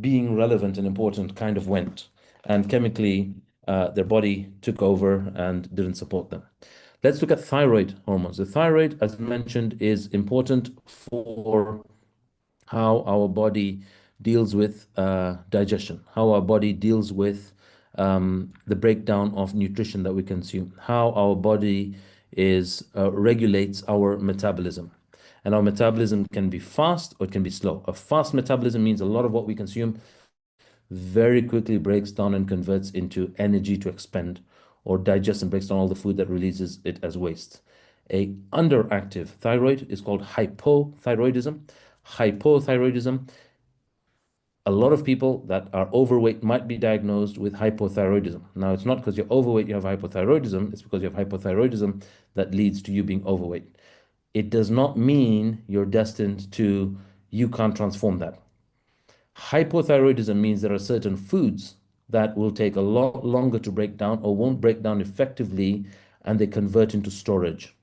being relevant and important kind of went. and chemically their body took over and didn't support them. Let's look at thyroid hormones. The thyroid, as mentioned, is important for how our body deals with digestion, how our body deals with the breakdown of nutrition that we consume, how our body regulates our metabolism. And our metabolism can be fast or it can be slow. A fast metabolism means a lot of what we consume very quickly breaks down and converts into energy to expend, or digests and breaks down all the food that releases it as waste. A underactive thyroid is called hypothyroidism. Hypothyroidism, a lot of people that are overweight might be diagnosed with hypothyroidism. Now, it's not because you're overweight you have hypothyroidism, it's because you have hypothyroidism that leads to you being overweight. It does not mean you're destined to, you can't transform that. Hypothyroidism means there are certain foods that will take a lot longer to break down or won't break down effectively, and they convert into storage.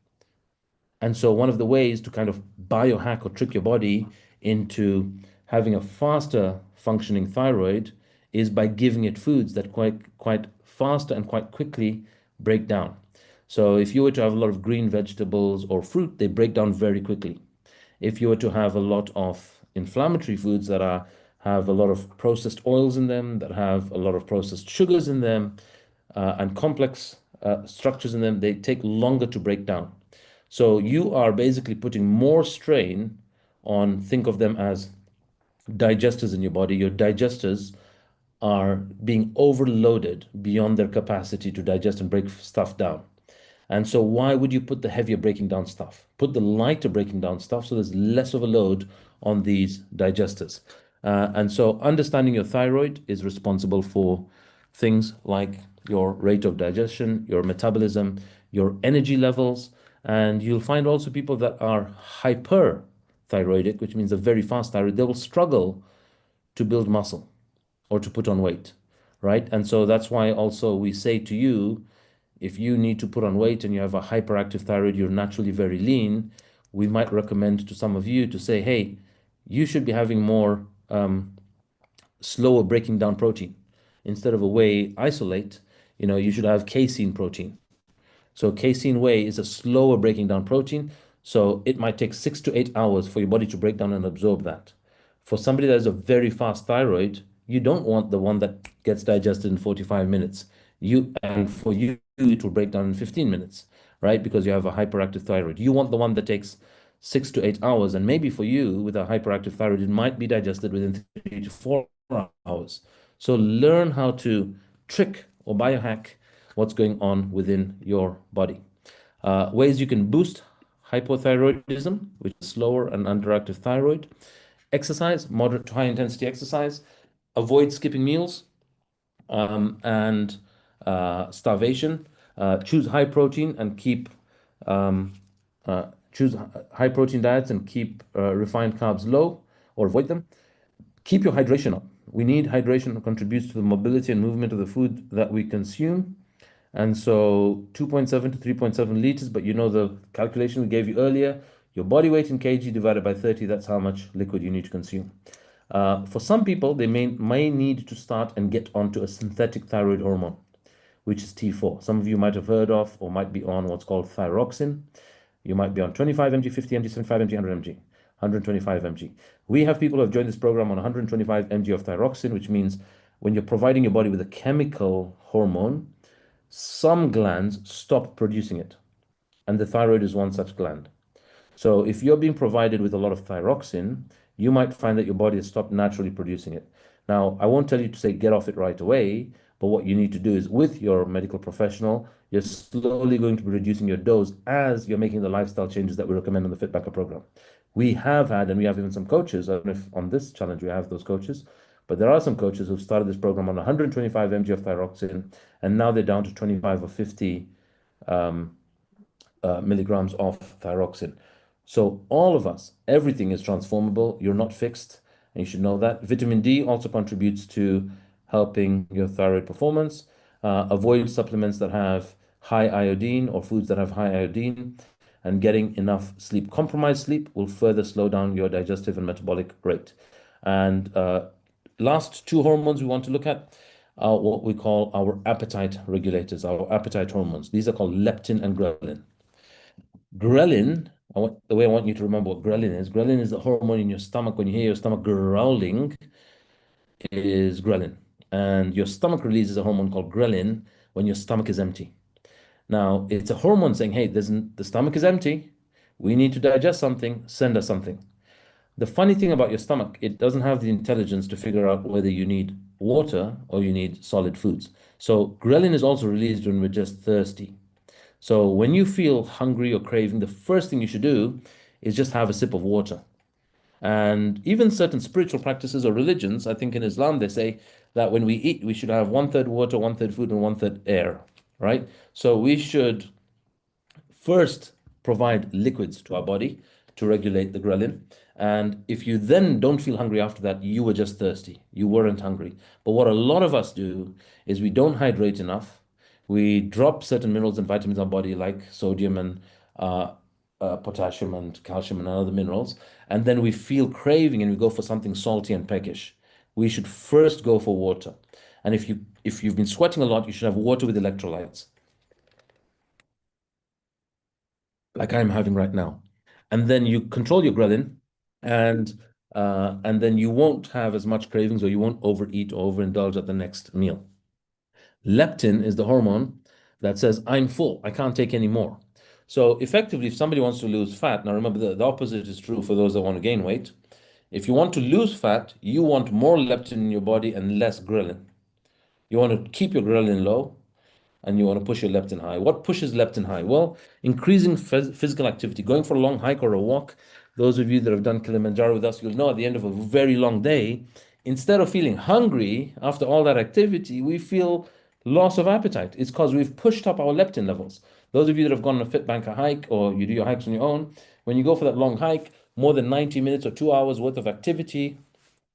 And so one of the ways to kind of biohack or trick your body into having a faster functioning thyroid is by giving it foods that quite faster and quite quickly break down. So if you were to have a lot of green vegetables or fruit, they break down very quickly. If you were to have a lot of inflammatory foods that have a lot of processed oils in them, that have a lot of processed sugars in them, and complex structures in them, they take longer to break down. So you are basically putting more strain on, think of them as digesters in your body. Your digesters are being overloaded beyond their capacity to digest and break stuff down. And so why would you put the heavier breaking down stuff? Put the lighter breaking down stuff so there's less of a load on these digesters. And so understanding your thyroid is responsible for things like your rate of digestion, your metabolism, your energy levels, and you'll find also people that are hyperthyroidic, which means a very fast thyroid, they will struggle to build muscle or to put on weight, right? And so that's why also we say to you, if you need to put on weight and you have a hyperactive thyroid, you're naturally very lean, we might recommend to some of you to say, hey, you should be having more slower breaking down protein. Instead of a whey isolate, you should have casein protein. So casein whey is a slower breaking down protein. So it might take 6 to 8 hours for your body to break down and absorb that. For somebody that has a very fast thyroid, you don't want the one that gets digested in 45 minutes. And for you, it will break down in 15 minutes, right? Because you have a hyperactive thyroid. You want the one that takes 6 to 8 hours. And maybe for you, with a hyperactive thyroid, it might be digested within 3 to 4 hours. So learn how to trick or biohack what's going on within your body. Ways you can boost hypothyroidism, which is slower and underactive thyroid. Exercise, moderate to high intensity exercise. Avoid skipping meals and starvation. Choose high protein and choose high protein diets and keep refined carbs low or avoid them. Keep your hydration up. We need hydration that contributes to the mobility and movement of the food that we consume. And so 2.7 to 3.7 liters, but you know the calculation we gave you earlier, your body weight in kg divided by 30, that's how much liquid you need to consume. For some people, they may need to start and get onto a synthetic thyroid hormone, which is T4. Some of you might have heard of or might be on what's called thyroxine. You might be on 25 mg, 50 mg, 75 mg, 100 mg, 125 mg. We have people who have joined this program on 125 mg of thyroxine, which means when you're providing your body with a chemical hormone, some glands stop producing it, and the thyroid is one such gland. So if you're being provided with a lot of thyroxine, you might find that your body has stopped naturally producing it. Now, I won't tell you to say get off it right away, but what you need to do is with your medical professional, you're slowly going to be reducing your dose as you're making the lifestyle changes that we recommend on the FITBANKER program. We have had, and we have even some coaches, I don't know if on this challenge we have those coaches, but there are some coaches who've started this program on 125 mg of thyroxine, and now they're down to 25 or 50 milligrams of thyroxine. So all of us, everything is transformable. You're not fixed, and you should know that. Vitamin D also contributes to helping your thyroid performance. Avoid supplements that have high iodine or foods that have high iodine, and getting enough sleep. Compromised sleep will further slow down your digestive and metabolic rate. And last two hormones we want to look at are what we call our appetite regulators, our appetite hormones. These are called leptin and ghrelin. Ghrelin, the way I want you to remember what ghrelin is the hormone in your stomach. When you hear your stomach growling, is ghrelin. And your stomach releases a hormone called ghrelin when your stomach is empty. Now, it's a hormone saying, hey, the stomach is empty. We need to digest something. Send us something. The funny thing about your stomach, it doesn't have the intelligence to figure out whether you need water or you need solid foods. So ghrelin is also released when we're just thirsty. So when you feel hungry or craving, the first thing you should do is just have a sip of water. And even certain spiritual practices or religions, I think in Islam, they say that when we eat, we should have 1/3 water, 1/3 food, and 1/3 air, right? So we should first provide liquids to our body to regulate the ghrelin. And if you then don't feel hungry after that, you were just thirsty. You weren't hungry. But what a lot of us do is we don't hydrate enough. We drop certain minerals and vitamins in our body, like sodium and potassium and calcium and other minerals. And then we feel craving and we go for something salty and peckish. We should first go for water. And if you've been sweating a lot, you should have water with electrolytes, like I'm having right now. And then you control your ghrelin, and then you won't have as much cravings, or you won't overeat or overindulge at the next meal. Leptin is the hormone that says, I'm full, I can't take any more. So effectively, if somebody wants to lose fat, now remember the opposite is true for those that want to gain weight. If you want to lose fat, you want more leptin in your body and less ghrelin. You want to keep your ghrelin low, and you want to push your leptin high. What pushes leptin high? Well, increasing physical activity, going for a long hike or a walk. Those of you that have done Kilimanjaro with us, you'll know at the end of a very long day, instead of feeling hungry after all that activity, we feel loss of appetite. It's because we've pushed up our leptin levels. Those of you that have gone on a FITBANKER hike, or you do your hikes on your own, when you go for that long hike, more than 90 minutes or 2 hours worth of activity,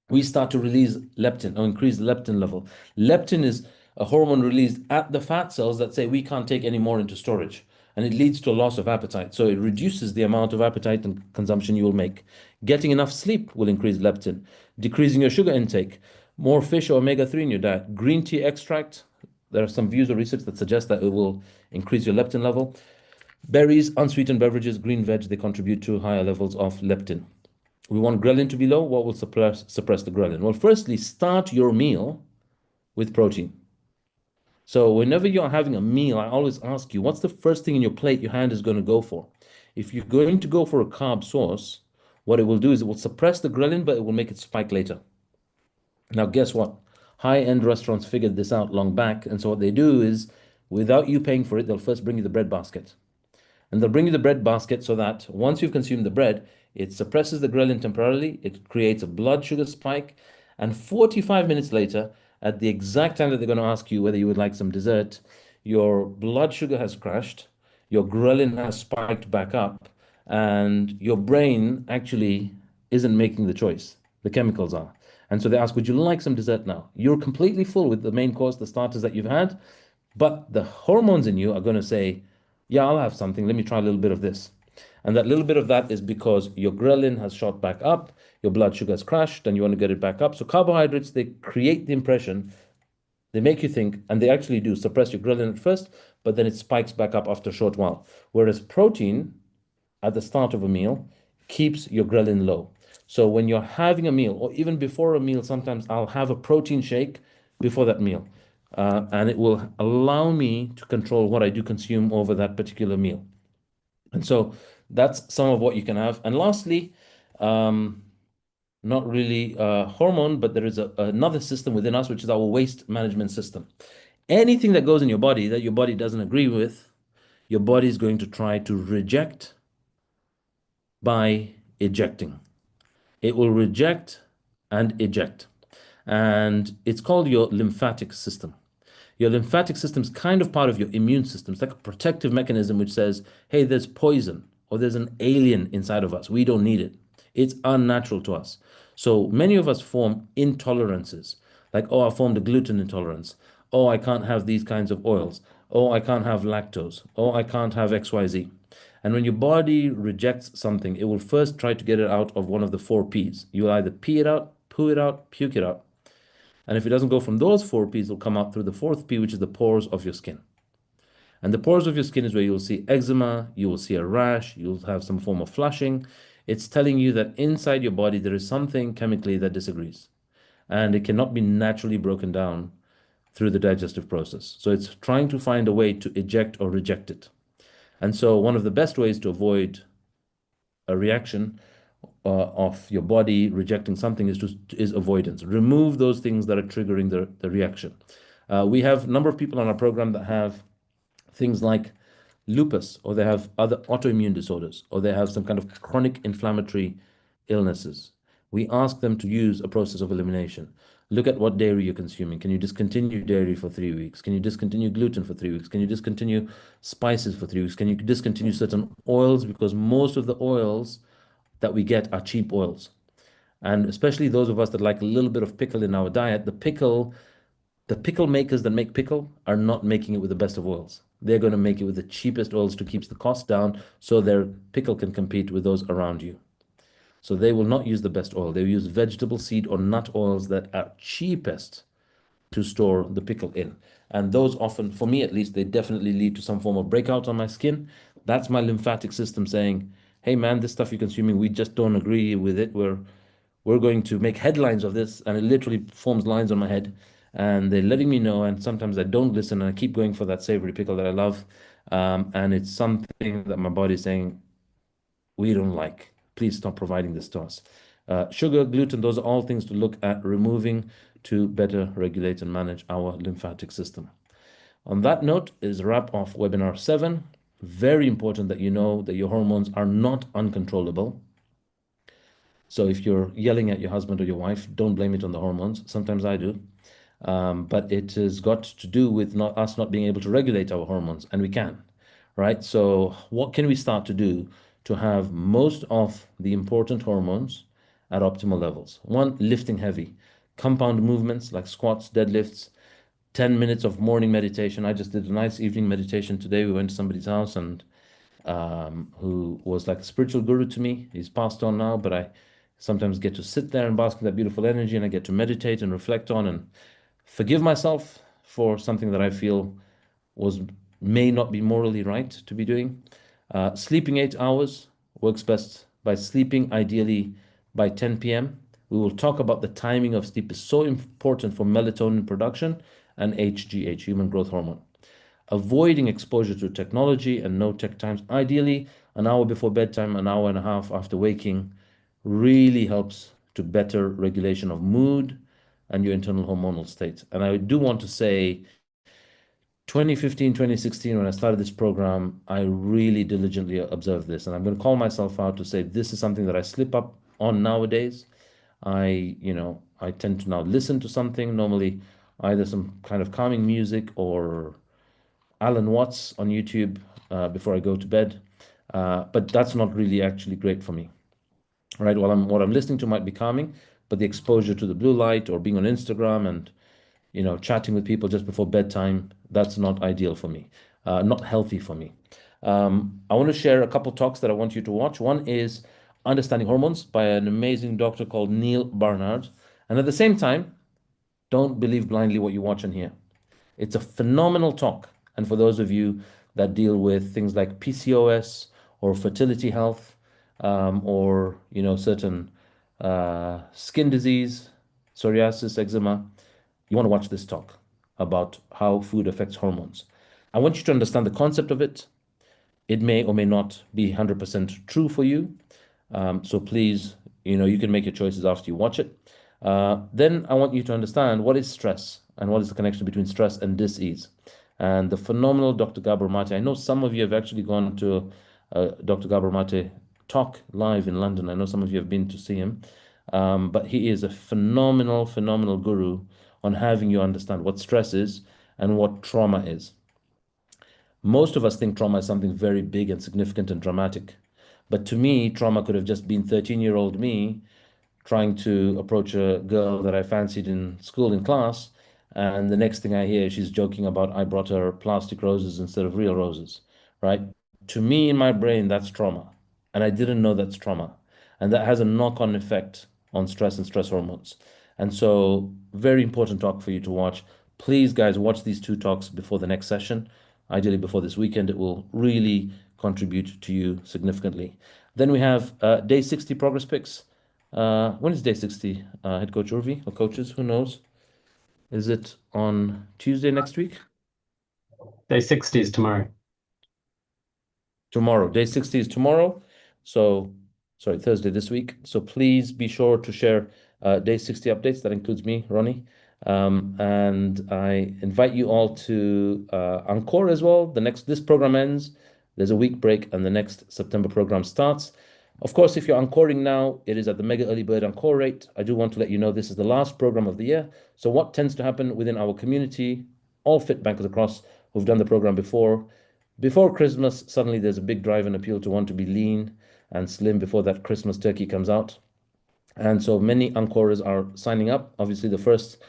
we start to release leptin or increase the leptin level. Leptin is a hormone released at the fat cells that say we can't take any more into storage, and it leads to a loss of appetite. So it reduces the amount of appetite and consumption you will make. Getting enough sleep will increase leptin. Decreasing your sugar intake, more fish or omega-3 in your diet. Green tea extract, there are some views or research that suggest that it will increase your leptin level. Berries, unsweetened beverages, green veg, they contribute to higher levels of leptin. We want ghrelin to be low. What will suppress the ghrelin? Well, firstly, start your meal with protein. So whenever you're having a meal, I always ask you, what's the first thing in your plate your hand is going to go for? If you're going to go for a carb source, what it will do is it will suppress the ghrelin, but it will make it spike later. Now, guess what? High-end restaurants figured this out long back. And so what they do is, without you paying for it, they'll first bring you the bread basket. And they'll bring you the bread basket so that once you've consumed the bread, it suppresses the ghrelin temporarily, it creates a blood sugar spike, and 45 minutes later, at the exact time that they're going to ask you whether you would like some dessert, your blood sugar has crashed, your ghrelin has spiked back up, and your brain actually isn't making the choice. The chemicals are. And so they ask, would you like some dessert now? You're completely full with the main course, the starters that you've had, but the hormones in you are going to say, yeah, I'll have something. Let me try a little bit of this. And that little bit of that is because your ghrelin has shot back up, your blood sugar has crashed, and you want to get it back up. So carbohydrates, they create the impression, they make you think, and they actually do suppress your ghrelin at first, but then it spikes back up after a short while. Whereas protein, at the start of a meal, keeps your ghrelin low. So when you're having a meal, or even before a meal, sometimes I'll have a protein shake before that meal. And it will allow me to control what I do consume over that particular meal. And so that's some of what you can have. And lastly, not really a hormone, but there is another system within us, which is our waste management system. Anything that goes in your body that your body doesn't agree with, your body is going to try to reject by ejecting. It will reject and eject. And it's called your lymphatic system. Your lymphatic system is kind of part of your immune system. It's like a protective mechanism which says, hey, there's poison or there's an alien inside of us. We don't need it. It's unnatural to us. So many of us form intolerances, like, oh, I formed a gluten intolerance. Oh, I can't have these kinds of oils. Oh, I can't have lactose. Oh, I can't have XYZ. And when your body rejects something, it will first try to get it out of one of the 4 Ps. You will either pee it out, poo it out, puke it out. And if it doesn't go from those 4 P's, it'll come out through the fourth P, which is the pores of your skin. And the pores of your skin is where you'll see eczema, you will see a rash, you'll have some form of flushing. It's telling you that inside your body there is something chemically that disagrees, and it cannot be naturally broken down through the digestive process. So it's trying to find a way to eject or reject it. And so one of the best ways to avoid a reaction of your body rejecting something is avoidance. Remove those things that are triggering the reaction. We have a number of people on our program that have things like lupus, or they have other autoimmune disorders, or they have some kind of chronic inflammatory illnesses. We ask them to use a process of elimination. Look at what dairy you're consuming. Can you discontinue dairy for 3 weeks? Can you discontinue gluten for 3 weeks? Can you discontinue spices for 3 weeks? Can you discontinue certain oils? Because most of the oils that we get are cheap oils. And especially those of us that like a little bit of pickle in our diet, the pickle makers that make pickle are not making it with the best of oils. They're going to make it with the cheapest oils to keep the cost down so their pickle can compete with those around you. So they will not use the best oil. They will use vegetable, seed, or nut oils that are cheapest to store the pickle in. And those often, for me at least, they definitely lead to some form of breakout on my skin. That's my lymphatic system saying, hey man, this stuff you're consuming, we just don't agree with it. We're going to make headlines of this, and it literally forms lines on my head. And they're letting me know, and sometimes I don't listen, and I keep going for that savory pickle that I love. And it's something that my body is saying, we don't like. Please stop providing this to us. Sugar, gluten, those are all things to look at removing to better regulate and manage our lymphatic system. On that note is a wrap of webinar 7. Very important that you know that your hormones are not uncontrollable. So if you're yelling at your husband or your wife, don't blame it on the hormones. Sometimes I do. But it has got to do with us not being able to regulate our hormones, and we can, right? So what can we start to do to have most of the important hormones at optimal levels? One, lifting heavy, compound movements like squats, deadlifts, 10 minutes of morning meditation. I just did a nice evening meditation today. We went to somebody's house and who was like a spiritual guru to me. He's passed on now, but I sometimes get to sit there and bask in that beautiful energy, and I get to meditate and reflect on and forgive myself for something that I feel may not be morally right to be doing. Sleeping 8 hours works best by sleeping ideally by 10 p.m. We will talk about the timing of sleep is so important for melatonin production and HGH, human growth hormone. Avoiding exposure to technology and no tech times, ideally an hour before bedtime, an hour and a half after waking, really helps to better regulation of mood and your internal hormonal state. And I do want to say 2015, 2016, when I started this program, I really diligently observed this. And I'm going to call myself out to say this is something that I slip up on nowadays. I tend to now listen to something, normally either some kind of calming music or Alan Watts on YouTube before I go to bed. But that's not really actually great for me, right? What I'm listening to might be calming, but the exposure to the blue light or being on Instagram and chatting with people just before bedtime, that's not ideal for me, not healthy for me. I want to share a couple talks that I want you to watch. One is Understanding Hormones by an amazing doctor called Neil Barnard. And at the same time, don't believe blindly what you watch and hear. It's a phenomenal talk. And for those of you that deal with things like PCOS or fertility health, or certain skin disease, psoriasis, eczema, you want to watch this talk about how food affects hormones. I want you to understand the concept of it. It may or may not be 100% true for you. So please, you can make your choices after you watch it. Then I want you to understand what is stress and what is the connection between stress and dis-ease. And the phenomenal Dr. Gabor Mate, I know some of you have actually gone to Dr. Gabor Mate talk live in London. I know some of you have been to see him. But he is a phenomenal, phenomenal guru on having you understand what stress is and what trauma is. Most of us think trauma is something very big and significant and dramatic. But to me, trauma could have just been 13-year-old me trying to approach a girl that I fancied in school in class, and the next thing I hear, she's joking about I brought her plastic roses instead of real roses, right? To me, in my brain, that's trauma. And I didn't know that's trauma. And that has a knock-on effect on stress and stress hormones. And so very important talk for you to watch. Please, guys, watch these 2 talks before the next session. Ideally, before this weekend, it will really contribute to you significantly. Then we have day 60 progress pics. When is day 60, Head Coach Urvi, or coaches? Who knows? Is it on Tuesday next week? Day 60 is tomorrow. Tomorrow. Day 60 is tomorrow. So, sorry, Thursday this week. So please be sure to share day 60 updates. That includes me, Ronnie. And I invite you all to encore as well. This program ends. There's a week break, and the next September program starts. Of course, if you're encoring now, it is at the mega early bird encore rate. I do want to let you know this is the last program of the year. So what tends to happen within our community, all fit bankers across who've done the program before Christmas, suddenly there's a big drive and appeal to want to be lean and slim before that Christmas turkey comes out. And so many encorers are signing up. Obviously, the first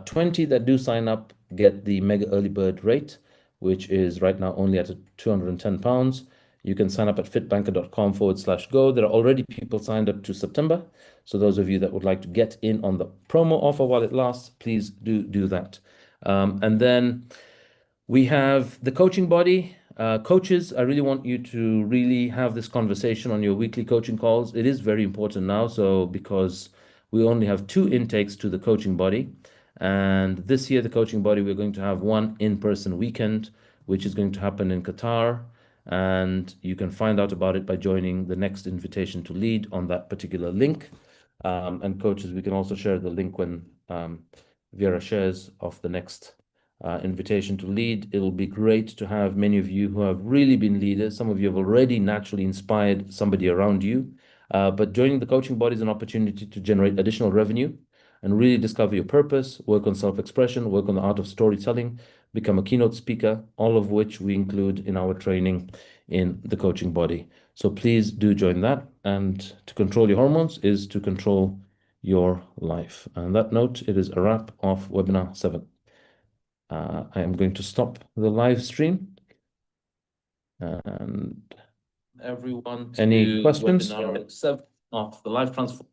20 that do sign up get the mega early bird rate, which is right now only at £210. You can sign up at fitbanker.com/go. There are already people signed up to September. So those of you that would like to get in on the promo offer while it lasts, please do that. And then we have the coaching body. Coaches, I really want you to really have this conversation on your weekly coaching calls. It is very important now, so because we only have 2 intakes to the coaching body. And this year, the coaching body, we're going to have 1 in-person weekend, which is going to happen in Qatar. And you can find out about it by joining the next invitation to lead on that particular link. And coaches, we can also share the link when Vera shares of the next invitation to lead. It'll be great to have many of you who have really been leaders. Some of you have already naturally inspired somebody around you. But joining the coaching body is an opportunity to generate additional revenue and really discover your purpose, work on self-expression, work on the art of storytelling, become a keynote speaker, all of which we include in our training in the coaching body. So please do join that. And to control your hormones is to control your life. And on that note, it is a wrap of webinar 7. I am going to stop the live stream. And everyone, any questions? Webinar 7 of the live transform.